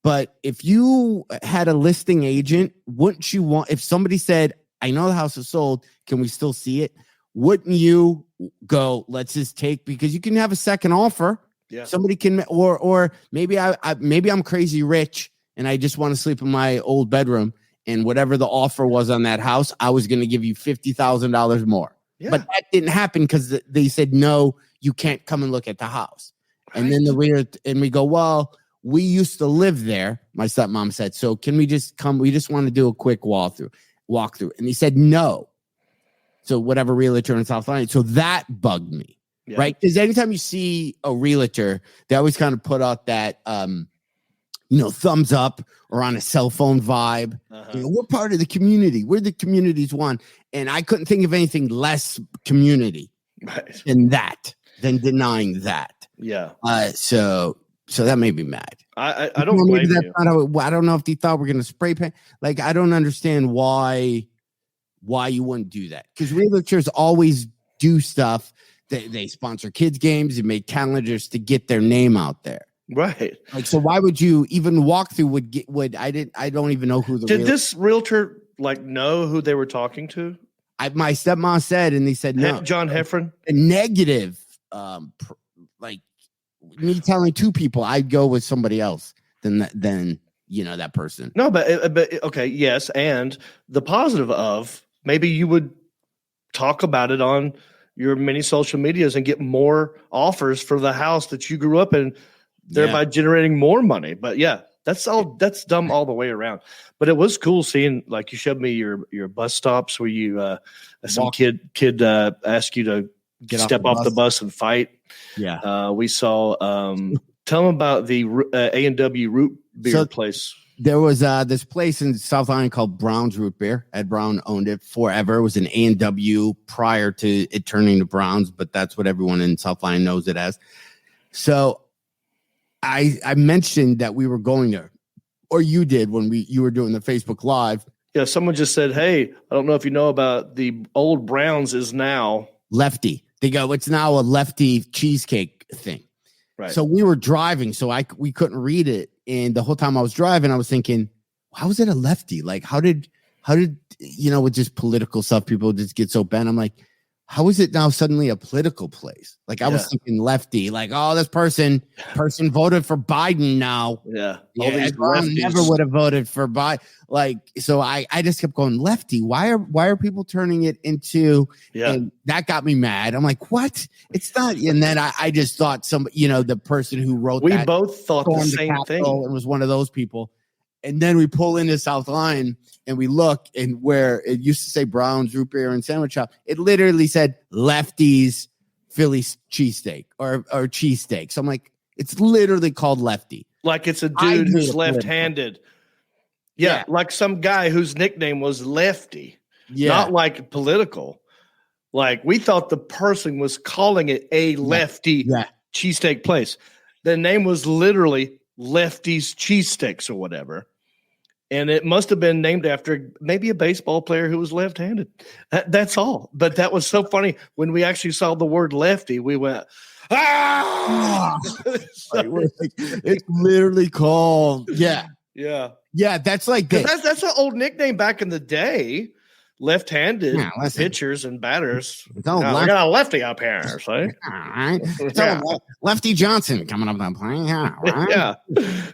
But if you had a listing agent, wouldn't you want, if somebody said, I know the house is sold, can we still see it? wouldn't you go, let's just take, because you can have a second offer. Yeah. Somebody can, or maybe maybe I'm crazy rich and I just want to sleep in my old bedroom, and whatever the offer was on that house, I was going to give you $50,000 more. Yeah. But that didn't happen because they said, no, you can't come and look at the house. Right. And then we go, well, we used to live there. My stepmom said, so can we just come? We just want to do a quick walkthrough. And he said, no. So whatever realtor in South Lyon. So that bugged me. Yeah. Right. Because anytime you see a realtor, they always kind of put out that, thumbs up or on a cell phone vibe. Uh-huh. We're part of the community. We're the community's one. And I couldn't think of anything less community than denying that. Yeah. So that made me mad. I don't blame you. I don't know if they thought we're going to spray paint. Like, I don't understand why you wouldn't do that. Because realtors always do stuff. They sponsor kids games and make calendars to get their name out there. Right. Like, so why would you even walk through I don't even know who this realtor know who they were talking to? My stepmom said, and they said no. John Heffron? A negative, me telling two people, I'd go with somebody else than that person. No, but okay, yes, and the positive of maybe you would talk about it on your many social medias and get more offers for the house that you grew up in, thereby generating more money. But yeah, that's dumb all the way around. But it was cool seeing, like, you showed me your bus stops where you some kid asked you to step off the bus and fight. Yeah. We saw tell them about the A&W root beer place. There was this place in South Lyon called Brown's Root Beer. Ed Brown owned it forever. It was an A&W prior to it turning to Brown's, but that's what everyone in South Lyon knows it as. So I mentioned that we were going there, or you did when you were doing the Facebook Live. Yeah, someone just said, hey, I don't know if you know about the old Brown's is now Lefty. They go, it's now a Lefty cheesecake thing. Right. So we were driving, so we couldn't read it. And the whole time I was driving, I was thinking, how is it a Lefty? Like, how did with just political stuff, people just get so bent. I'm like, how is it now suddenly a political place? Like, I was thinking Lefty, like, oh, this person voted for Biden now. Yeah. I never would have voted for Biden. Like, so I just kept going, Lefty. Why are people turning it into? Yeah. And that got me mad. I'm like, what? It's not. And then I just thought the person who wrote we both thought the same thing. It was one of those people. And then we pull into South Lyon and we look, and where it used to say Brown's Root Beer and Sandwich Shop, it literally said Lefty's Philly cheesesteak or cheesesteak. So I'm like, it's literally called Lefty. Like it's a dude who's left-handed. Yeah, like some guy whose nickname was Lefty. Yeah. Not like political. Like, we thought the person was calling it a Lefty cheesesteak place. The name was literally Lefty's Cheesesteaks or whatever. And it must have been named after maybe a baseball player who was left-handed. That's all. But that was so funny. When we actually saw the word Lefty, we went, ah! It's literally called, yeah. That's like that's an old nickname back in the day. Left-handed pitchers and batters. We got a lefty up here. So. Lefty Johnson coming up on playing. Yeah, right? Yeah.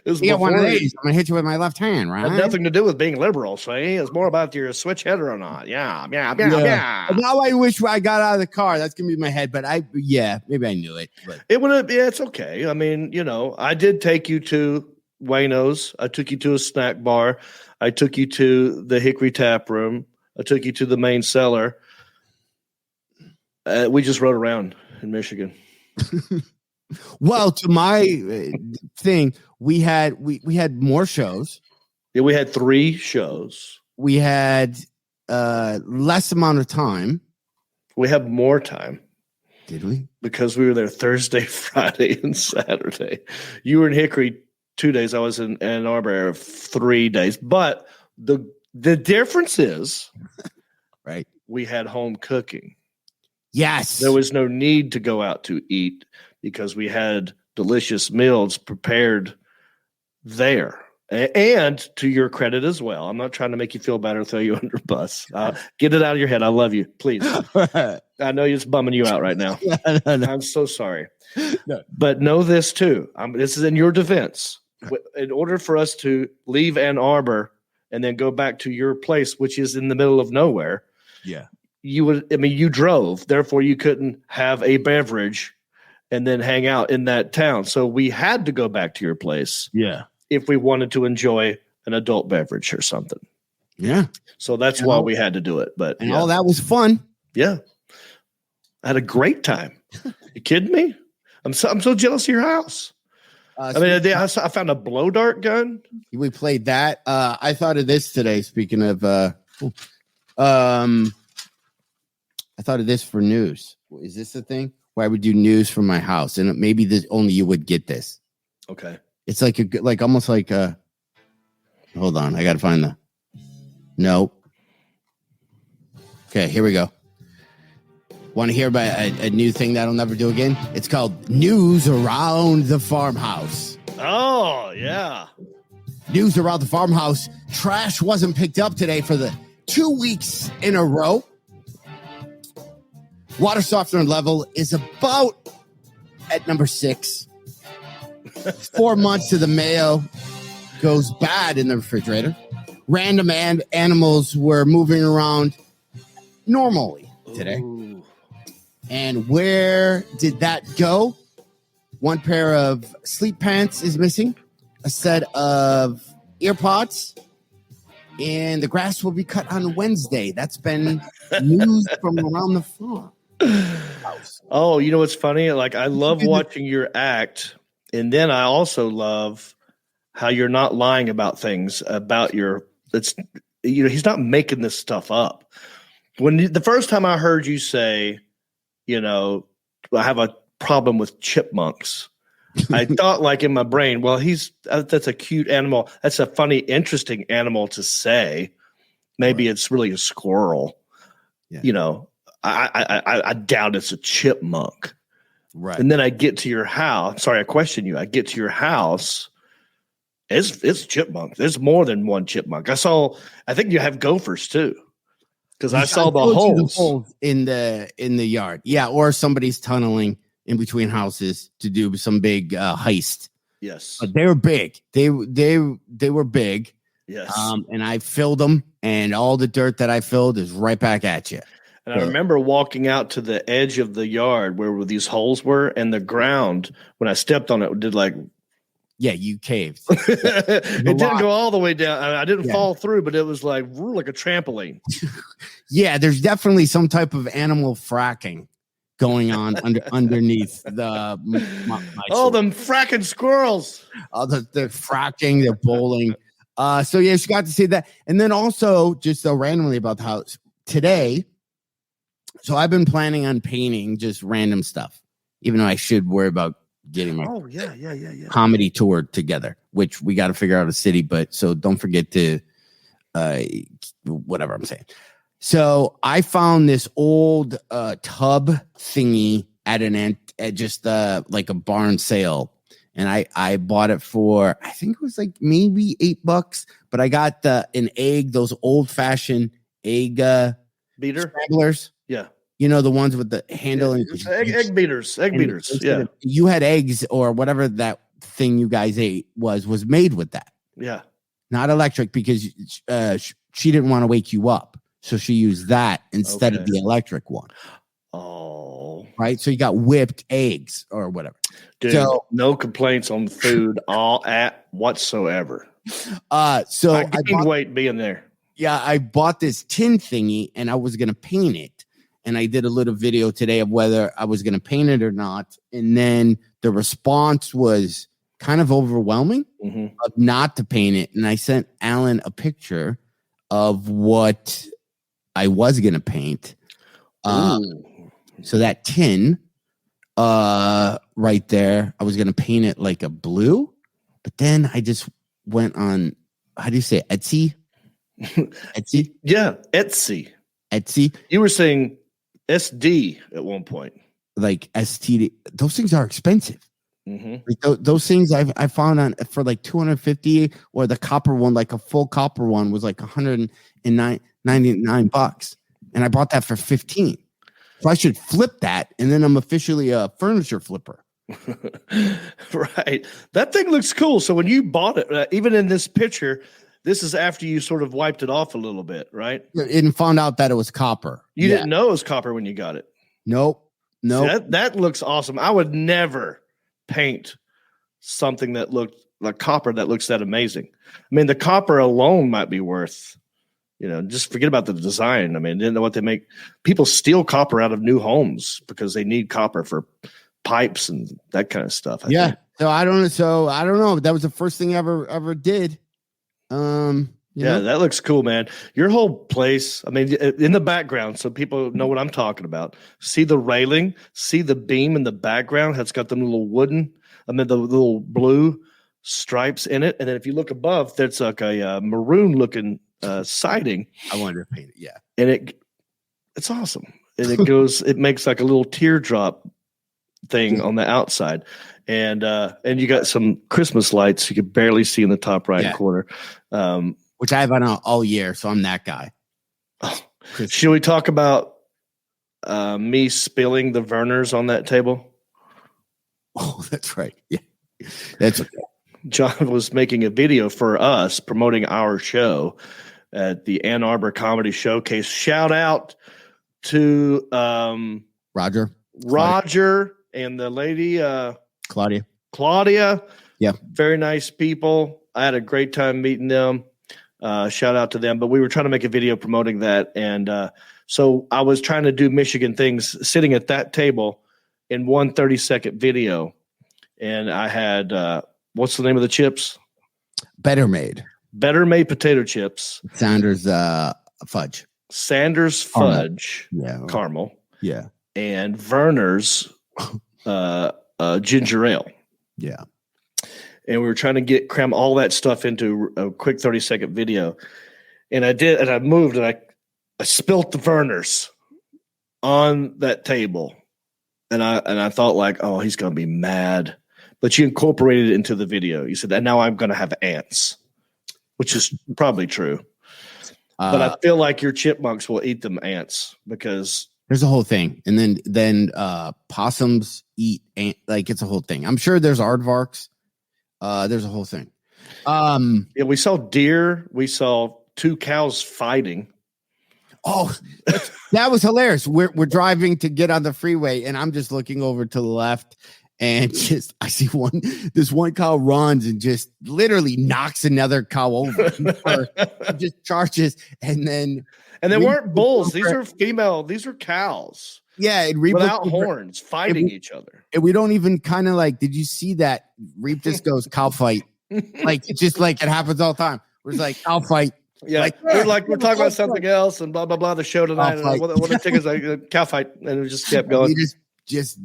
You get one of these. I'm gonna hit you with my left hand, right? Had nothing to do with being liberal. See, it's more about your switch hitter or not. Yeah. Now I wish I got out of the car. That's gonna be my head. But maybe I knew it. But it would have. Yeah, it's okay. I mean, I did take you to Wayno's. I took you to a snack bar. I took you to the Hickory Tap Room. I took you to the main cellar. We just rode around in Michigan. Well, to my thing, we had more shows. Yeah, we had 3 shows. We had less amount of time. We have more time. Did we? Because we were there Thursday, Friday, and Saturday. You were in Hickory 2 days. I was in Ann Arbor 3 days. But the difference is, right? We had home cooking. Yes. There was no need to go out to eat because we had delicious meals prepared there. And to your credit as well, I'm not trying to make you feel bad or throw you under a bus. Get it out of your head. I love you. Please. I know it's bumming you out right now. No. I'm so sorry. No. But know this too. This is in your defense. In order for us to leave Ann Arbor and then go back to your place, which is in the middle of nowhere, Yeah. you drove, therefore you couldn't have a beverage and then hang out in that town. So we had to go back to your place. Yeah. If we wanted to enjoy an adult beverage or something. Yeah. So that's why we had to do it. But all that was fun. Yeah. I had a great time. You kidding me? I'm so jealous of your house. I found a blow dart gun. We played that. I thought of this today. Speaking of, I thought of this for news. Is this the thing where I would do news from my house? And maybe this only you would get this. Okay. It's like almost like a. Hold on, I got to find the. No. Okay, here we go. Want to hear about a new thing that I'll never do again? It's called News Around the Farmhouse. Oh, yeah. News around the farmhouse. Trash wasn't picked up today for the 2 weeks in a row. Water softener level is about at number 6. 4 months to the mayo goes bad in the refrigerator. Random animals were moving around normally today. Ooh. And where did that go? One pair of sleep pants is missing, a set of earpods, and the grass will be cut on Wednesday. That's been news from around the farm. Oh, you know what's funny? Like, I love watching your act, and then I also love how you're not lying about things about he's not making this stuff up. The first time I heard you say, I have a problem with chipmunks, I thought, like, in my brain, well, that's a cute animal. That's a funny, interesting animal to say. Maybe It's really a squirrel. Yeah. I doubt it's a chipmunk. Right. And then I get to your house. Sorry, I question you. I get to your house. It's chipmunk. There's more than one chipmunk. I think you have gophers too. Because I saw the holes in the yard. Yeah, or somebody's tunneling in between houses to do some big heist. Yes. But they were big. They were big. Yes. And I filled them, and all the dirt that I filled is right back at you. And I remember walking out to the edge of the yard where these holes were, and the ground, when I stepped on it, did like. Yeah, you caved. It didn't go all the way down. I didn't fall through, but it was like a trampoline. Yeah, there's definitely some type of animal fracking going on underneath the. Them fracking squirrels. They're fracking, they're bowling. So yeah, she got to see that, and then also just randomly about the house today. So I've been planning on painting just random stuff, even though I should worry about getting my comedy tour together, which we got to figure out a city. But so don't forget to whatever I'm saying. So I found this old tub thingy at just like a barn sale, and I bought it for, I think it was like maybe $8, but I got an egg, those old fashioned egg beater scramblers. Yeah. The ones with the handle. And egg beaters. Yeah. You had eggs or whatever that thing you guys ate was made with that. Yeah. Not electric, because she didn't want to wake you up. So she used that instead of the electric one. Oh. Right. So you got whipped eggs or whatever. Dude, so, no complaints on food whatsoever. So I gained weight being there. Yeah, I bought this tin thingy and I was going to paint it. And I did a little video today of whether I was going to paint it or not. And then the response was kind of overwhelming of not to paint it. And I sent Alan a picture of what I was going to paint. So that tin right there, I was going to paint it like a blue. But then I just went on, how do you say it? Etsy? Etsy? Yeah, Etsy. You were saying SD at one point. Like STD. Those things are expensive. Like those things I found on for like $250, or the copper one, like a full copper one, was like $199. And I bought that for $15. So I should flip that, and then I'm officially a furniture flipper. Right. That thing looks cool. So when you bought it, even in this picture, this is after you sort of wiped it off a little bit, right? And found out that it was copper. You didn't know it was copper when you got it. Nope. See, that looks awesome. I would never paint something that looked like copper that looks that amazing. I mean, the copper alone might be worth, just forget about the design. I mean, didn't know what they make. People steal copper out of new homes because they need copper for pipes and that kind of stuff. I think. So I don't know. That was the first thing I ever did. That looks cool, man. Your whole place, I mean, in the background, so people know what I'm talking about. See the railing, see the beam in the background. It's got the little the little blue stripes in it. And then if you look above, there's like a maroon looking siding. I wanted to paint it. Yeah. And it's awesome. And it makes like a little teardrop thing on the outside. And you got some Christmas lights you can barely see in the top right corner. Which I have on all year, so I'm that guy. Should we talk about me spilling the Vernors on that table? Oh, that's right. Yeah, that's okay. John was making a video for us promoting our show at the Ann Arbor Comedy Showcase. Shout out to Roger and the lady Claudia. Yeah, very nice people. I had a great time meeting them. Shout out to them. But we were trying to make a video promoting that, and so I was trying to do Michigan things sitting at that table in one 30-second video, and I had what's the name of the chips? Better Made potato chips. Sanders fudge. Caramel. Yeah. And Verner's ginger ale. Yeah. And we were trying to cram all that stuff into a quick 30-second video. And I did, and I moved, and I spilt the Verner's on that table. And I thought like, oh, he's going to be mad. But you incorporated it into the video. You said, and now I'm going to have ants, which is probably true. But I feel like your chipmunks will eat them ants because there's a whole thing. And then possums eat ant, like it's a whole thing. I'm sure there's aardvarks. There's a whole thing. We saw deer. We saw 2 cows fighting. Oh, that was hilarious. We're driving to get on the freeway, and I'm just looking over to the left, and I see this one cow runs and just literally knocks another cow over. Just charges, and they weren't bulls. These are female. These are cows. Yeah, and Reep without horns fighting each other. And we don't even kind of like. Did you see that? Reep just goes cow fight, like it's just like it happens all the time. We're just like cow fight. Yeah, we're talking about something else and blah blah blah. The show tonight, and what the tickets like a cow fight, and it just kept going. Just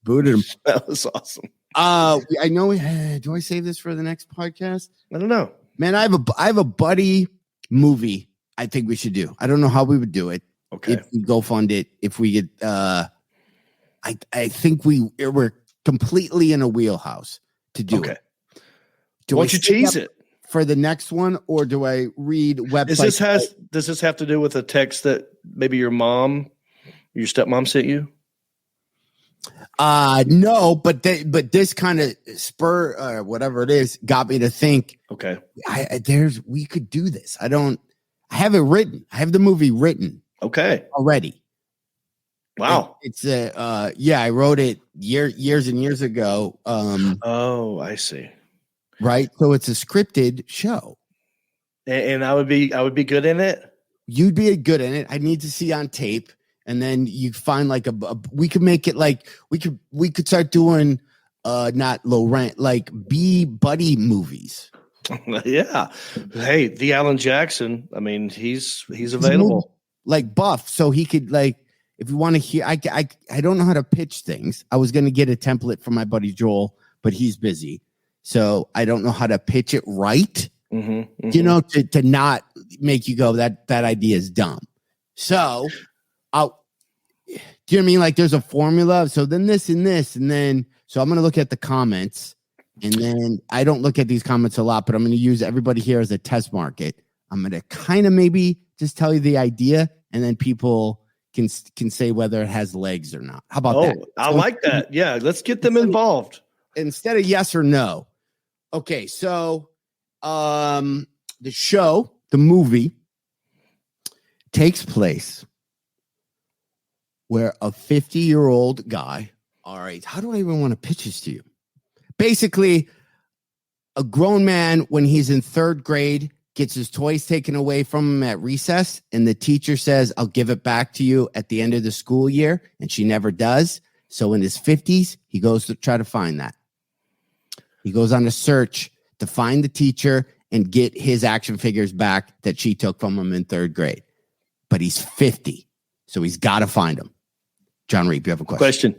booted him. That was awesome. I know. Do I save this for the next podcast? I don't know, man. I have a buddy movie. I think we should do. I don't know how we would do it. Okay, if we go fund it, if we get, I think we're completely in a wheelhouse to do it. Why don't you tease it for the next one, or do I read websites? Does this have to do with a text that maybe your stepmom sent you? No, but this kind of spur, whatever it is, got me to think. Okay, we could do this. I have it written. I have the movie written. Okay, already. Wow, it's I wrote it years and years ago. Oh, I see. Right, so it's a scripted show, and I would be good in it. You'd be good in it. I need to see on tape, and then you find like we could make it like we could start doing not low rent, like B buddy movies. Yeah, hey, the Alan Jackson. I mean, he's available. Like buff, so he could like if you want to hear. I don't know how to pitch things. I was going to get a template from my buddy Joel, but he's busy. So I don't know how to pitch it right, to not make you go that idea is dumb. So do you know what I mean? Like there's a formula. So then this and this, and then, so I'm going to look at the comments, and then I don't look at these comments a lot, but I'm going to use everybody here as a test market. I'm going to kind of maybe just tell you the idea, and then people can say whether it has legs or not. How about that? I like that. Yeah, let's get them involved. Instead of yes or no. Okay, so the movie takes place where a 50-year-old guy, all right, how do I even want to pitch this to you? Basically, a grown man, when he's in third grade, gets his toys taken away from him at recess, and the teacher says, I'll give it back to you at the end of the school year, and she never does. So in his 50s, he goes to try to find that. He goes on a search to find the teacher and get his action figures back that she took from him in third grade. But he's 50, so he's got to find them. John Reep, you have a question?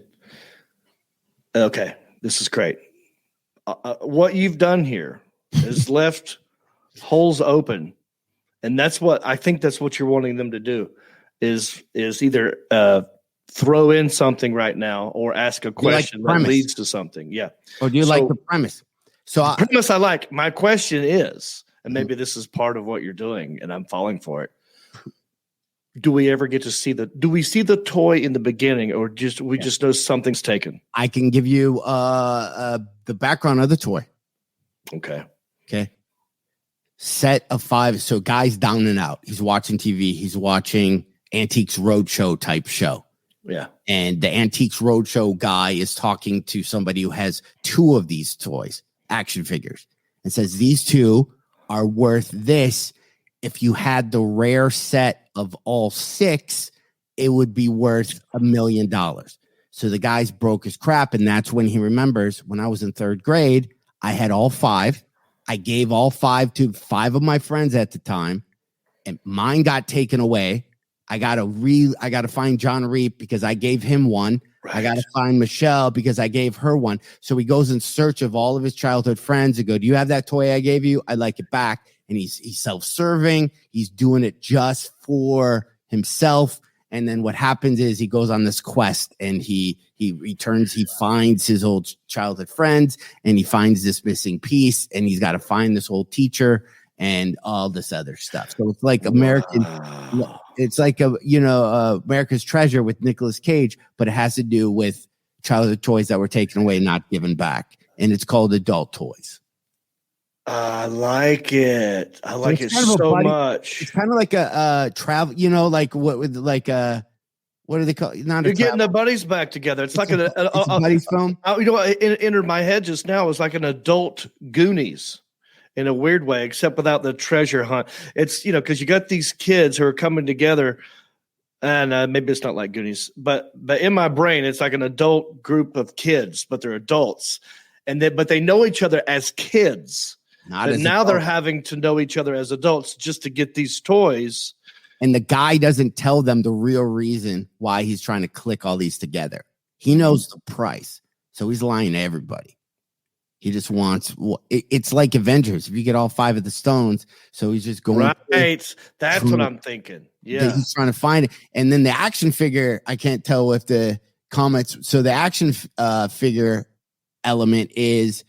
Okay, this is great. What you've done here is left holes open, and that's what you're wanting them to do is either throw in something right now or ask a question that leads to something. Yeah. Or do you like the premise? So the premise I like. My question is, and maybe this is part of what you're doing, and I'm falling for it. Do we ever get to see do we see the toy in the beginning, or just know something's taken? I can give you the background of the toy. Okay. Set of 5. So guy's down and out. He's watching TV. He's watching Antiques Roadshow type show. Yeah. And the Antiques Roadshow guy is talking to somebody who has 2 of these toys, action figures, and says, these 2 are worth this. If you had the rare set of all 6, it would be worth $1 million. So the guy's broke as crap. And that's when he remembers, when I was in third grade, I had all 5. I gave all 5 to 5 of my friends at the time, and mine got taken away. I got to find John Reep because I gave him one. Right. I got to find Michelle because I gave her one. So he goes in search of all of his childhood friends and go, do you have that toy I gave you? I'd like it back. And he's self-serving. He's doing it just for himself. And then what happens is he goes on this quest, and he returns. He finds his old childhood friends, and he finds this missing piece, and he's got to find this old teacher and all this other stuff. So it's like it's like America's Treasure with Nicolas Cage, but it has to do with childhood toys that were taken away and not given back. And it's called Adult Toys. I like it. I like it so much. It's kind of like a travel, like what do they call it? You're getting the buddies back together. It's like a buddies film. It entered my head just now. It's like an adult Goonies in a weird way, except without the treasure hunt. It's, because you got these kids who are coming together, and maybe it's not like Goonies, but in my brain, it's like an adult group of kids, but they're adults, but they know each other as kids. Now they're having to know each other as adults just to get these toys. And the guy doesn't tell them the real reason why he's trying to click all these together. He knows the price, so he's lying to everybody. He just wants. It's like Avengers. If you get all 5 of the stones, so he's just going. Right, that's what I'm thinking. Yeah, he's trying to find it, and then the action figure. I can't tell if the comments. So the action figure element is.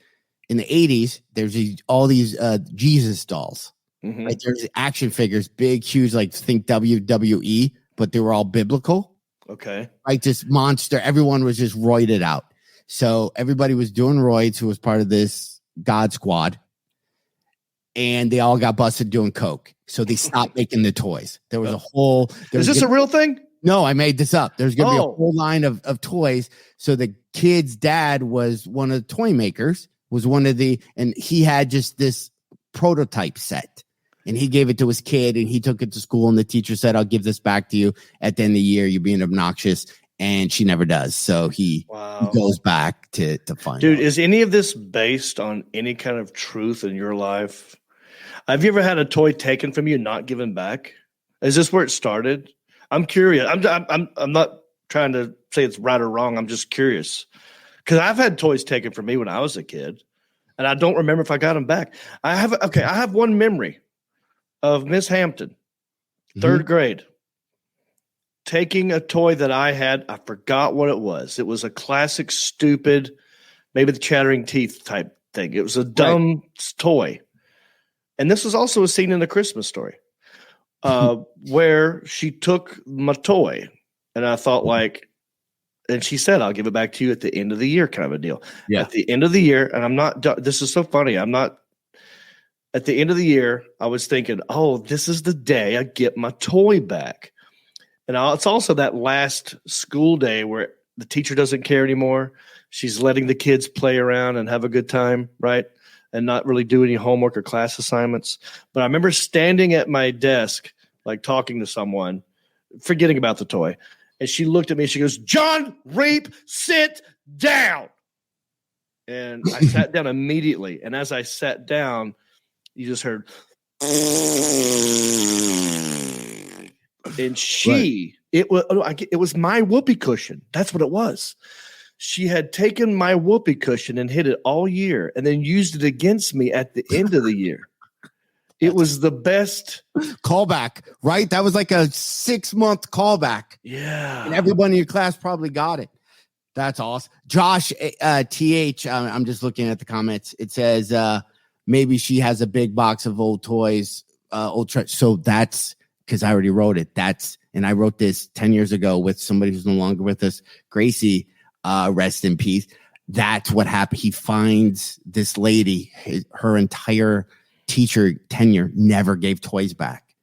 In the 80s, there's all these Jesus dolls. Mm-hmm. Like there's action figures, big, huge, like think WWE, but they were all biblical. Okay. Like this monster. Everyone was just roided out. So everybody was doing roids who was part of this God squad. And they all got busted doing coke. So they stopped making the toys. There was a whole... Is this a real thing? No, I made this up. There's going to be a whole line of toys. So the kid's dad was one of the toy makers. And he had just this prototype set, and he gave it to his kid, and he took it to school, and the teacher said, I'll give this back to you at the end of the year. You're being obnoxious. And she never does. So he goes back to find Dude, out. Is any of this based on any kind of truth in your life? Have you ever had a toy taken from you and not given back? Is this where it started? I'm curious. I'm not trying to say it's right or wrong. I'm just curious. Because I've had toys taken from me when I was a kid, and I don't remember if I got them back. I have one memory of Miss Hampton, third grade, taking a toy that I had. I forgot what it was. It was a classic, stupid, maybe the chattering teeth type thing. It was a dumb toy. And this was also a scene in A Christmas Story where she took my toy And I thought like, and she said, I'll give it back to you at the end of the year, kind of a deal. Yeah. At the end of the year, and I'm not, this is so funny. I'm not, at the end of the year, I was thinking, oh, this is the day I get my toy back. And it's also that last school day where the teacher doesn't care anymore. She's letting the kids play around and have a good time, right? And not really do any homework or class assignments. But I remember standing at my desk, like talking to someone, forgetting about the toy. And she looked at me and she goes, John Reep, sit down. And I sat down immediately. And as I sat down, you just heard. And it was my whoopee cushion. That's what it was. She had taken my whoopee cushion and hid it all year and then used it against me at the end of the year. It was the best callback, right? That was like a 6-month callback. Yeah. And everyone in your class probably got it. That's awesome. Josh, TH, I'm just looking at the comments. It says maybe she has a big box of old toys, so that's because I already wrote it. And I wrote this 10 years ago with somebody who's no longer with us, Gracie, rest in peace. That's what happened. He finds this lady, her entire teacher tenure never gave toys back.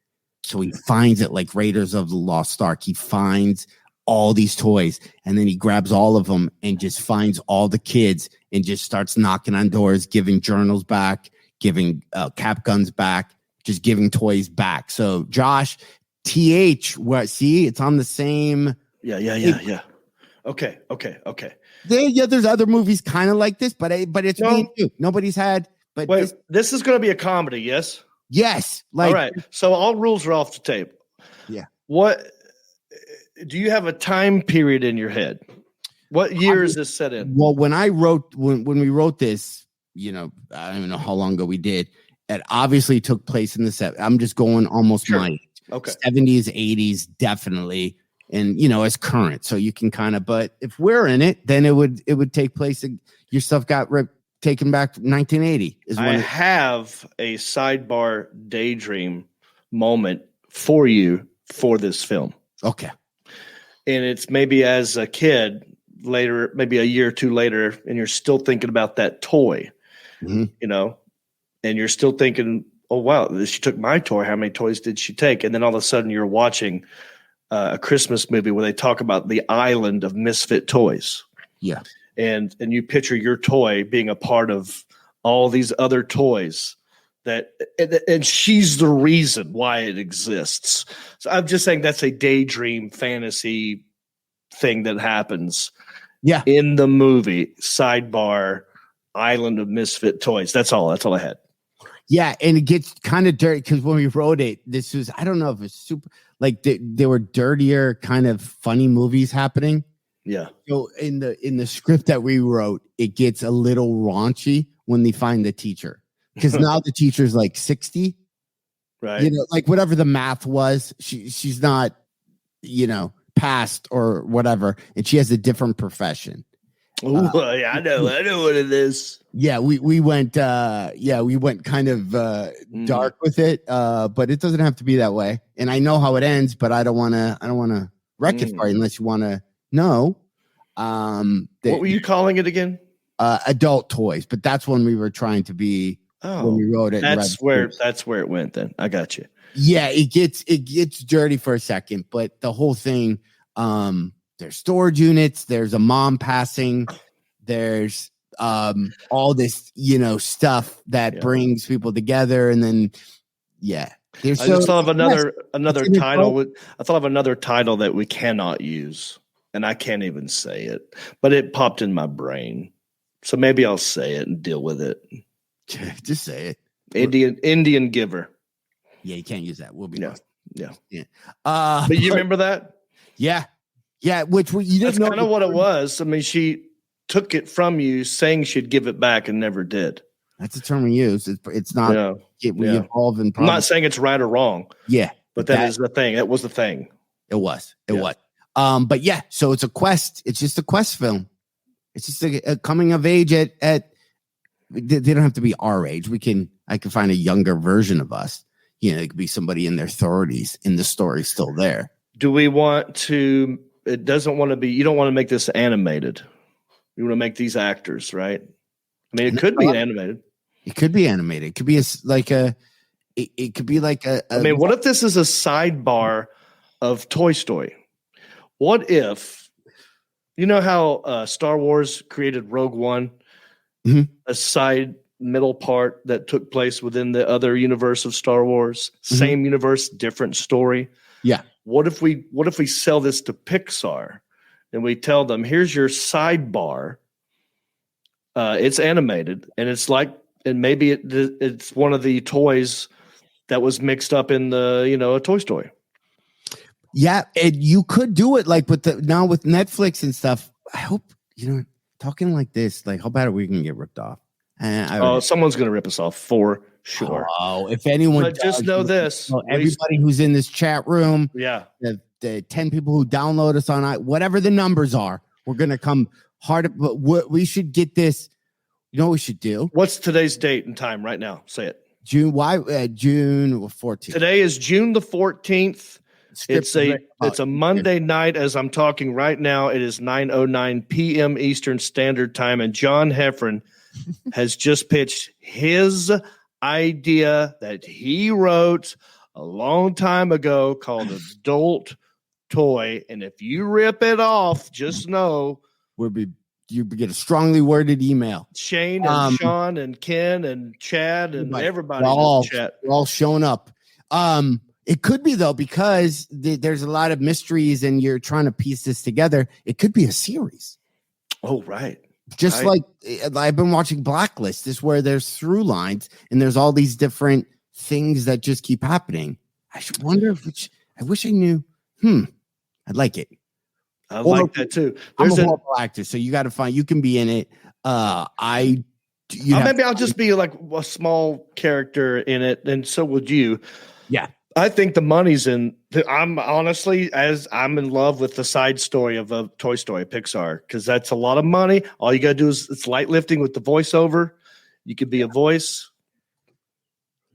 So he finds it like Raiders of the Lost Ark. He finds all these toys and then he grabs all of them and just finds all the kids and just starts knocking on doors, giving journals back, giving cap guns back, just giving toys back. So Josh, TH, see, it's on the same. Yeah. Okay. There's other movies kind of like this, but it's me too. Nobody's had. But wait, this is going to be a comedy, yes? Yes. All right. So all rules are off the table. Yeah. What do you have a time period in your head? What year is this set in? Well, when we wrote this, I don't even know how long ago we did. It obviously took place in the 70s. I'm just going almost my 70s, 80s, definitely. And, as current. So you can but if we're in it, then it would take place. Your stuff got taken back 1980. I have a sidebar daydream moment for you for this film. Okay. And it's maybe as a kid later, maybe a year or two later, and you're still thinking about that toy, and you're still thinking, oh, wow, she took my toy. How many toys did she take? And then all of a sudden you're watching a Christmas movie where they talk about the island of misfit toys. Yeah. And you picture your toy being a part of all these other toys and she's the reason why it exists. So I'm just saying that's a daydream fantasy thing that happens. Yeah. In the movie, sidebar, island of misfit toys. That's all I had. Yeah. And it gets kind of dirty because when we wrote it, this was, I don't know if it's super, like there were dirtier kind of funny movies happening. Yeah. So in the script that we wrote, it gets a little raunchy when they find the teacher. Because now the teacher's like 60. Right. Like whatever the math was, she's not, passed or whatever. And she has a different profession. Oh, yeah, I know what it is. Yeah, we went kind of dark with it. But it doesn't have to be that way. And I know how it ends, but I don't wanna wreck it for you unless you wanna know. What were you calling it again? Adult toys, but that's when we were trying to be when we wrote it. That's where it went then. I got you. Yeah, it gets dirty for a second, but the whole thing, there's storage units, there's a mom passing, there's all this, stuff that brings people together, and then I just thought of another title. I thought of another title that we cannot use, and I can't even say it, but it popped in my brain. So maybe I'll say it and deal with it. Just say it. Indian giver. Yeah, you can't use that. We'll be yeah. But you remember that? Yeah. Which you didn't That's know kind of what it was. I mean, she took it from you, saying she'd give it back, and never did. That's a term we use. It's not. We evolve in. I'm not saying it's right or wrong. Yeah, but that is the thing. That was the thing. It was. But yeah. So it's a quest. It's just a quest film. It's just a coming of age at. They don't have to be our age. I can find a younger version of us. It could be somebody in their 30s, and the story's still there. Do we want to it doesn't want to be. You don't want to make this animated. You want to make these actors, right? I mean, it could be animated. It could be animated. It could be it could be like a. I mean, what if this is a sidebar of Toy Story? What if, you know how Star Wars created Rogue One, a side middle part that took place within the other universe of Star Wars, same universe, different story. Yeah. What if we sell this to Pixar and we tell them, here's your sidebar. It's animated and it's like, and maybe it's one of the toys that was mixed up in a Toy Story. Yeah, you could do it like with Netflix and stuff. I hope talking like this. Like, how bad are we gonna get ripped off? Someone's gonna rip us off for sure. Oh, if anyone, but just know this: everybody who's in this chat room, the 10 people who download us on whatever the numbers are, we're gonna come hard. But we should get this. You know what we should do? What's today's date and time right now? Say it. June 14th. Today is June the 14th. It's a Monday night as I'm talking right now. It is 9:09 p.m. Eastern Standard Time, and John Heffron has just pitched his idea that he wrote a long time ago called Adult Toy. And if you rip it off, just know you get a strongly worded email. Shane and Sean and Ken and Chad and everybody in the chat. We're all showing up. It could be, though, because there's a lot of mysteries and you're trying to piece this together. It could be a series. Oh, right. Just like I've been watching Blacklist. This is where there's through lines and there's all these different things that just keep happening. I should wonder I wish I knew. I'd like it. I like that too. I'm a horrible actor, so you got to find. You can be in it. Maybe I'll just be like a small character in it, and so would you. Yeah, I think the money's in. I'm honestly, as I'm in love with the side story of a Toy Story Pixar, because that's a lot of money. All you got to do is it's light lifting with the voiceover. You could be a voice.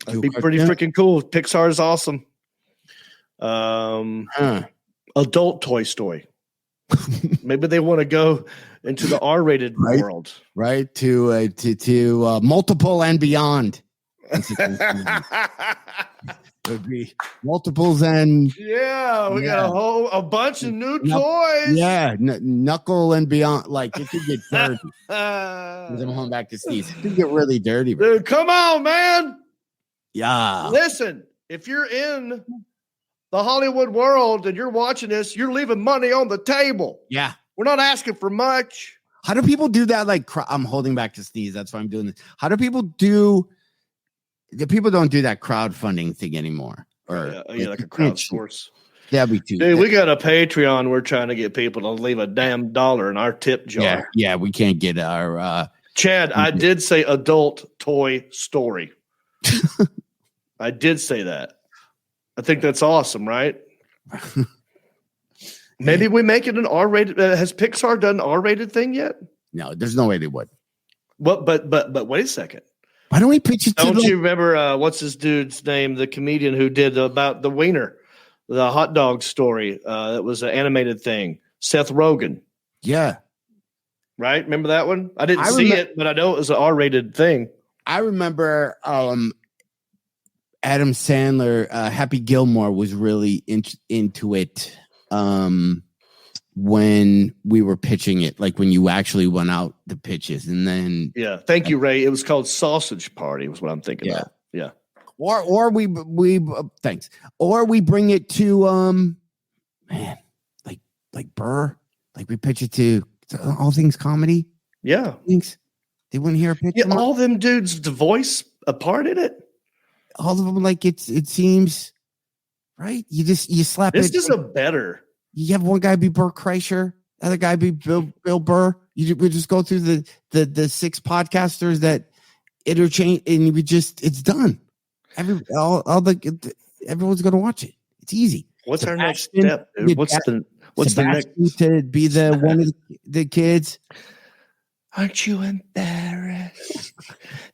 It'd be pretty freaking cool. Pixar is awesome. Adult Toy Story. Maybe they want to go into the R-rated world, right? To multiple and beyond. Would be multiples and we got a bunch of new toys. Yeah, knuckle and beyond. Like it could get dirty. I'm going back to Steve. It could get really dirty, dude. Come on, man. Yeah. Listen, if you're in the Hollywood world and you're watching this, you're leaving money on the table. Yeah. We're not asking for much. How do people do that? Like, I'm holding back to sneeze. That's why I'm doing this. How do people do? The people don't do that crowdfunding thing anymore. Or like a crowdsource. That'd be too. Dude, we got a Patreon. We're trying to get people to leave a damn $1 in our tip jar. Yeah, we can't get our. Chad, I did say Adult Toy Story. I did say that. I think that's awesome, right? Maybe we make it an R-rated. Has Pixar done an R-rated thing yet? No, there's no way they would. But wait a second. Why don't we pitch it? Don't you remember what's his dude's name? The comedian who did about the wiener, the hot dog story. That was an animated thing. Seth Rogen. Yeah. Right. Remember that one? I didn't see it, but I know it was an R-rated thing. I remember Adam Sandler, Happy Gilmore was really into it when we were pitching it, like when you actually went out the pitches, and then thank you, Ray. It was called Sausage Party, was what I'm thinking of. Yeah. Or we thanks. Or we bring it to like Burr, like we pitch it to All Things Comedy. Yeah. Thanks. They wouldn't hear a pitch. Yeah, all them dudes, the voice a part in it. All of them, like it seems right. You slap this it. This is a better. You have one guy be Burt Kreischer, other guy be Bill Burr. We just go through the 6 podcasters that interchange, and it's done. Everyone's gonna watch it. It's easy. What's our next step? Dude? What's the next to be the one of the kids? Aren't you embarrassed?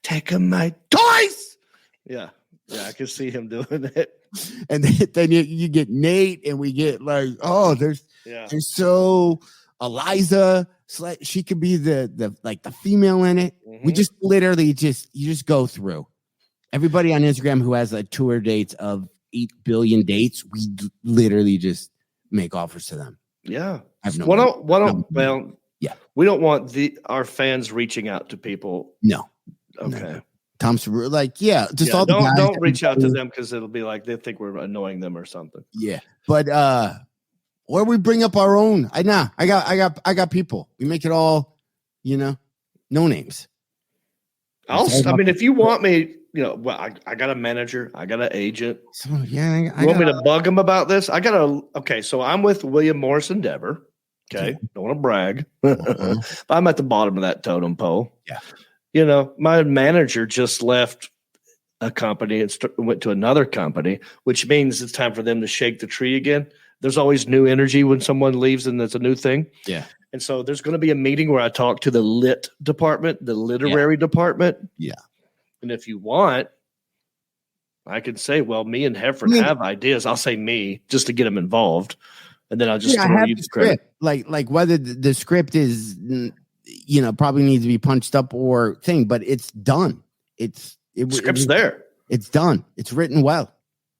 Taking my toys. Yeah, I can see him doing it. And then you get Nate, and we get like, Yeah. And so Eliza, she could be the female in it. We just literally you just go through everybody on Instagram who has like tour dates of 8 billion dates. We literally just make offers to them. Yeah. I have no well, yeah. We don't want our fans reaching out to people. No. Okay. No. Tom's like, just all the guys. Don't reach out to them because it'll be like they think we're annoying them or something. Yeah. But or we bring up our own. I got people. We make it all, no names. If you want me, I got a manager, I got an agent. So yeah, you want me to bug them about this? So I'm with William Morris Endeavor. Okay. Don't want to brag. But I'm at the bottom of that totem pole. Yeah. My manager just left a company and went to another company, which means it's time for them to shake the tree again. There's always new energy when someone leaves and it's a new thing. Yeah. And so there's going to be a meeting where I talk to the lit department, the literary department. Yeah. And if you want, I can say, well, me and Heffron have ideas. I'll say me just to get them involved. And then I'll just throw you the script. Like whether the script is, probably needs to be punched up or thing, but it's done. Script's there. It's done. It's written well.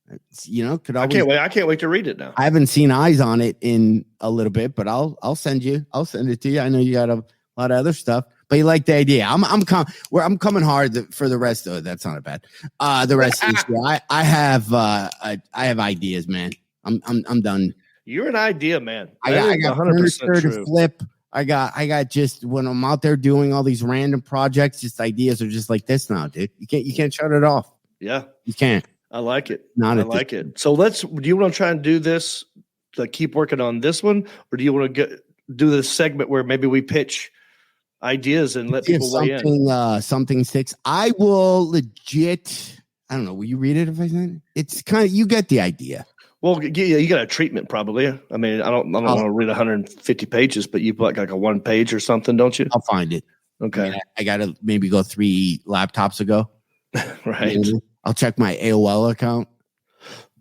I can't wait to read it now. I haven't seen eyes on it in a little bit, but I'll send it to you. I know you got a lot of other stuff, but you like the idea. I'm coming hard for the rest of it. That's not bad. The rest of this year, I have ideas, man. I'm done. You're an idea man. I got 100% to flip. I got just when I'm out there doing all these random projects, just ideas are just like this now, dude. You can't shut it off. Yeah, you can't. I like it. I like it. So do you want to try and do this? Like keep working on this one, or do you want to do this segment where maybe we pitch ideas and let people weigh in? Something sticks. I will legit. I don't know. Will you read it if I send it? It's kind of you get the idea. Well, yeah, you got a treatment probably. I mean, I don't want to read 150 pages, but you put like a 1 page or something, don't you? I'll find it. Okay. I got to maybe go 3 laptops ago. Right. I'll check my AOL account.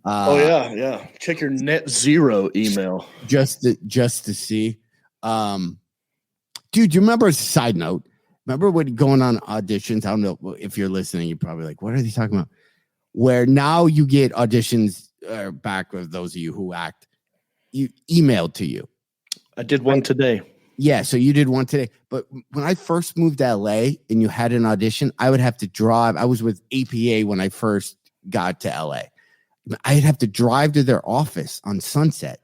Yeah. Check your net zero email just to see. Dude, you remember? Side note, remember when going on auditions? I don't know if you're listening. You're probably like, "What are they talking about?" Where now you get auditions back with those of you who act, you emailed to you. I did one today. Yeah, so you did one today. But when I first moved to LA and you had an audition, I would have to drive. I was with APA when I first got to LA. I'd have to drive to their office on Sunset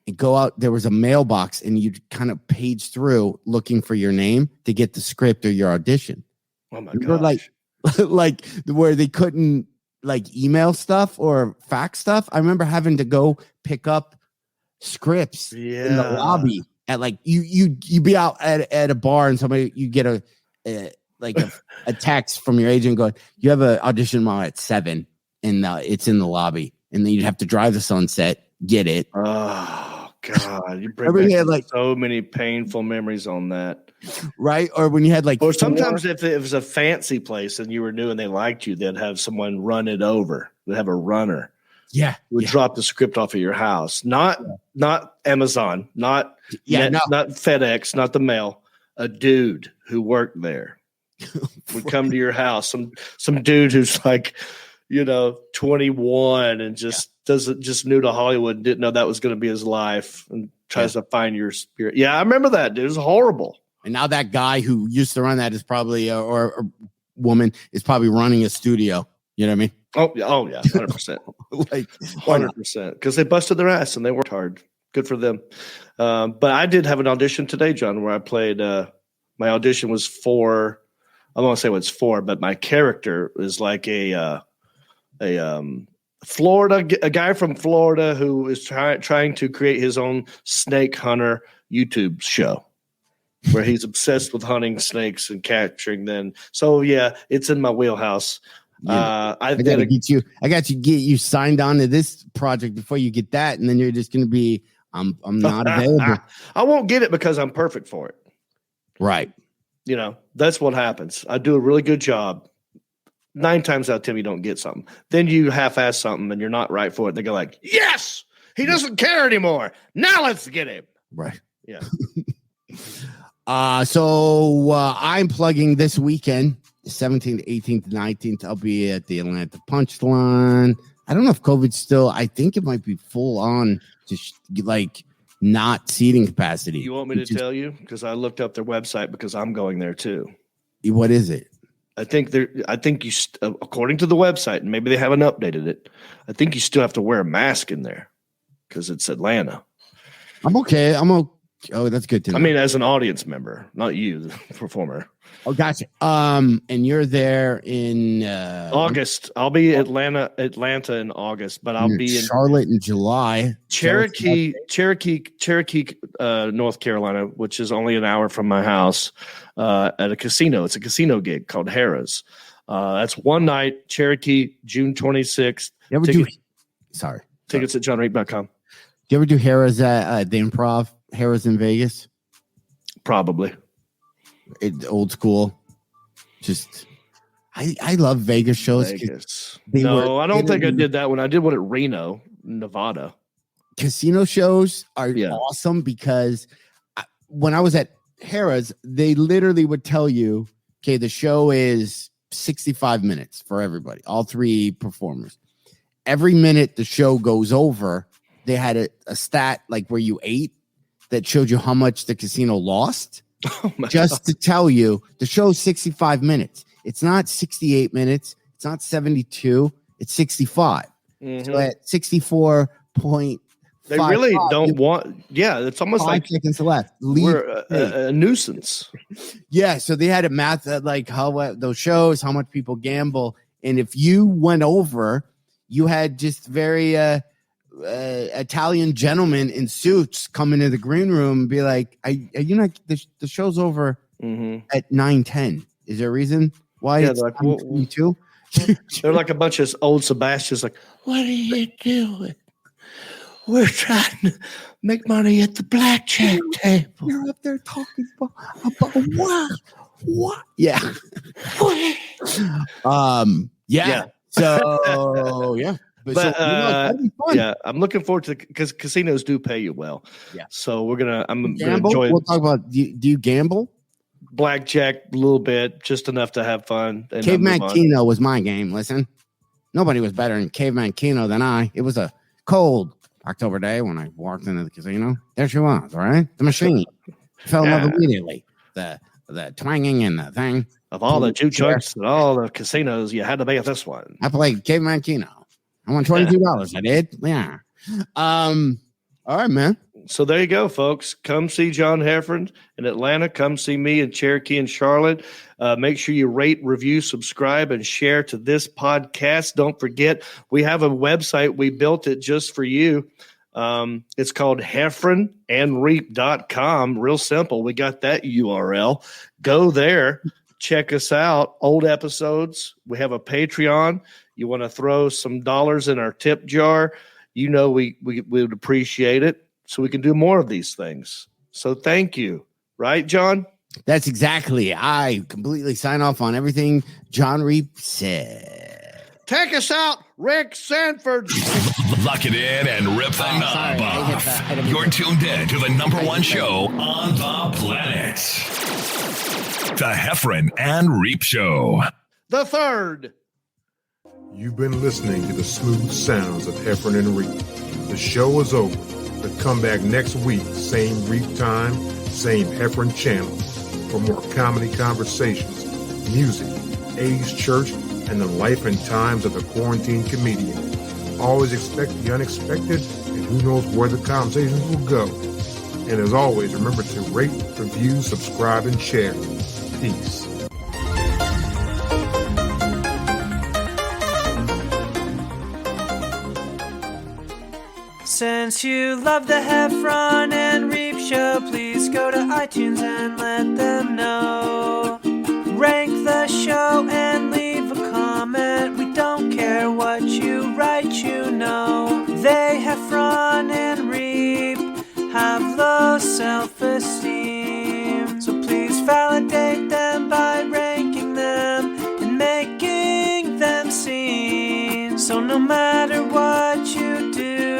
and go out. There was a mailbox and you'd kind of page through looking for your name to get the script or your audition. Oh my gosh. Like where they couldn't like email stuff or fax stuff. I remember having to go pick up scripts in the lobby. At like you be out at a bar and somebody you get a text from your agent going, you have an audition tomorrow at 7 and it's in the lobby, and then you'd have to drive to Sunset, get it. Oh God, you bring back like so many painful memories on that, right? Or when you had like, or sometimes if it was a fancy place and you were new and they liked you, they'd have someone run it over. They'd have a runner. Yeah, would drop the script off at your house, not Amazon, not FedEx, not the mail. A dude who worked there would come to your house. Some dude who's like, 21 and just new to Hollywood, didn't know that was going to be his life, and tries to find your spirit. Yeah, I remember that, dude. It was horrible. And now that guy who used to run that is probably or woman is probably running a studio. You know what I mean? Oh yeah, 100%. Like 100%, because they busted their ass and they worked hard. Good for them. But I did have an audition today, John, where I played. My audition was for. I don't want to say what it's for, but my character is like a guy from Florida who is trying to create his own snake hunter YouTube show, where he's obsessed with hunting snakes and capturing them. So yeah, it's in my wheelhouse. I got to get you signed on to this project before you get that, and then you're just going to be I'm not available. I won't get it because I'm perfect for it. Right. That's what happens. I do a really good job. 9 times out of 10, you don't get something. Then you half-ass something and you're not right for it. They go like, yes, He doesn't care anymore. Now let's get him. Right. Yeah. So I'm plugging this weekend, 17th, 18th, 19th. I'll be at the Atlanta Punchline. I don't know if COVID's still, I think it might be full on, just like not seating capacity. You want me to tell you? Because I looked up their website because I'm going there too. What is it? I think you, according to the website, and maybe they haven't updated it, I think you still have to wear a mask in there because it's Atlanta. I'm okay. Oh, that's good to know. I mean, as an audience member, not you, the performer. Oh, gotcha. And you're there in August. I'll be Atlanta in August, but I'll be in Charlotte in July. Cherokee, North Carolina, which is only an hour from my house, at a casino. It's a casino gig called Harrah's. That's one night, Cherokee, June 26th. You ever Tickets at johnreep.com. Do you ever do Harrah's at the Improv? Harrah's in Vegas? Probably. Old school. Just I love Vegas shows. Vegas. No, I don't think I did that one. I did one at Reno, Nevada. Casino shows are awesome because when I was at Harrah's, they literally would tell you, okay, the show is 65 minutes for everybody, all three performers. Every minute the show goes over, they had a stat like where you ate that showed you how much the casino lost. Just to tell you, the show's 65 minutes. It's not 68 minutes. It's not 72. It's 65. Mm-hmm. So at 64 point, they really don't want. Yeah, it's almost 5 like seconds left. We're a nuisance. Yeah, so they had a math that like how those shows, how much people gamble, and if you went over, you had just very Italian gentlemen in suits come into the green room and be like, "Are you not? The show's over at 9:10. Is there a reason why it's like 9:22?" They're like a bunch of old Sebastians. Like, what are you doing? We're trying to make money at the blackjack table. You're up there talking about what? Yeah. Yeah. So yeah. But I'm looking forward to because casinos do pay you well. Yeah. So I'm gonna enjoy. We'll talk about. Do you gamble? Blackjack a little bit, just enough to have fun. And Caveman Keno was my game. Listen, nobody was better in Caveman Keno than I. It was a cold October day when I walked into the casino. There she was, all right? The machine. Fell in love immediately. The twanging and the thing. Of all the jukebox and all the casinos, you had to be at this one. I played Caveman Keno. I won $22. I did. Yeah. All right, man. So there you go, folks. Come see John Heffron in Atlanta. Come see me in Cherokee and Charlotte. Make sure you rate, review, subscribe, and share to this podcast. Don't forget, we have a website. We built it just for you. It's called heffronandreep.com. Real simple. We got that URL. Go there. Check us out. Old episodes. We have a Patreon. You want to throw some dollars in our tip jar. You know we would appreciate it. So we can do more of these things. So thank you. Right, John? That's exactly. I completely sign off on everything John Reep said. Take us out, Rick Sanford. Lock it in and rip the knob off. You're tuned in to the #1 show on the planet. The Heffron and Reep Show. The third. You've been listening to the smooth sounds of Heffron and Reep. The show is over. But come back next week, same Reep time, same Heffron channel, for more comedy conversations, music, A's church, and the life and times of the quarantine comedian. Always expect the unexpected, and who knows where the conversations will go. And as always, remember to rate, review, subscribe, and share. Peace. Since you love the Heffron and Reep show, please go to iTunes and let them know. Rank the show and leave a comment. We don't care what you write, you know. They, Heffron and Reep, have low self-esteem. So please validate them by ranking them and making them seen. So no matter what you do,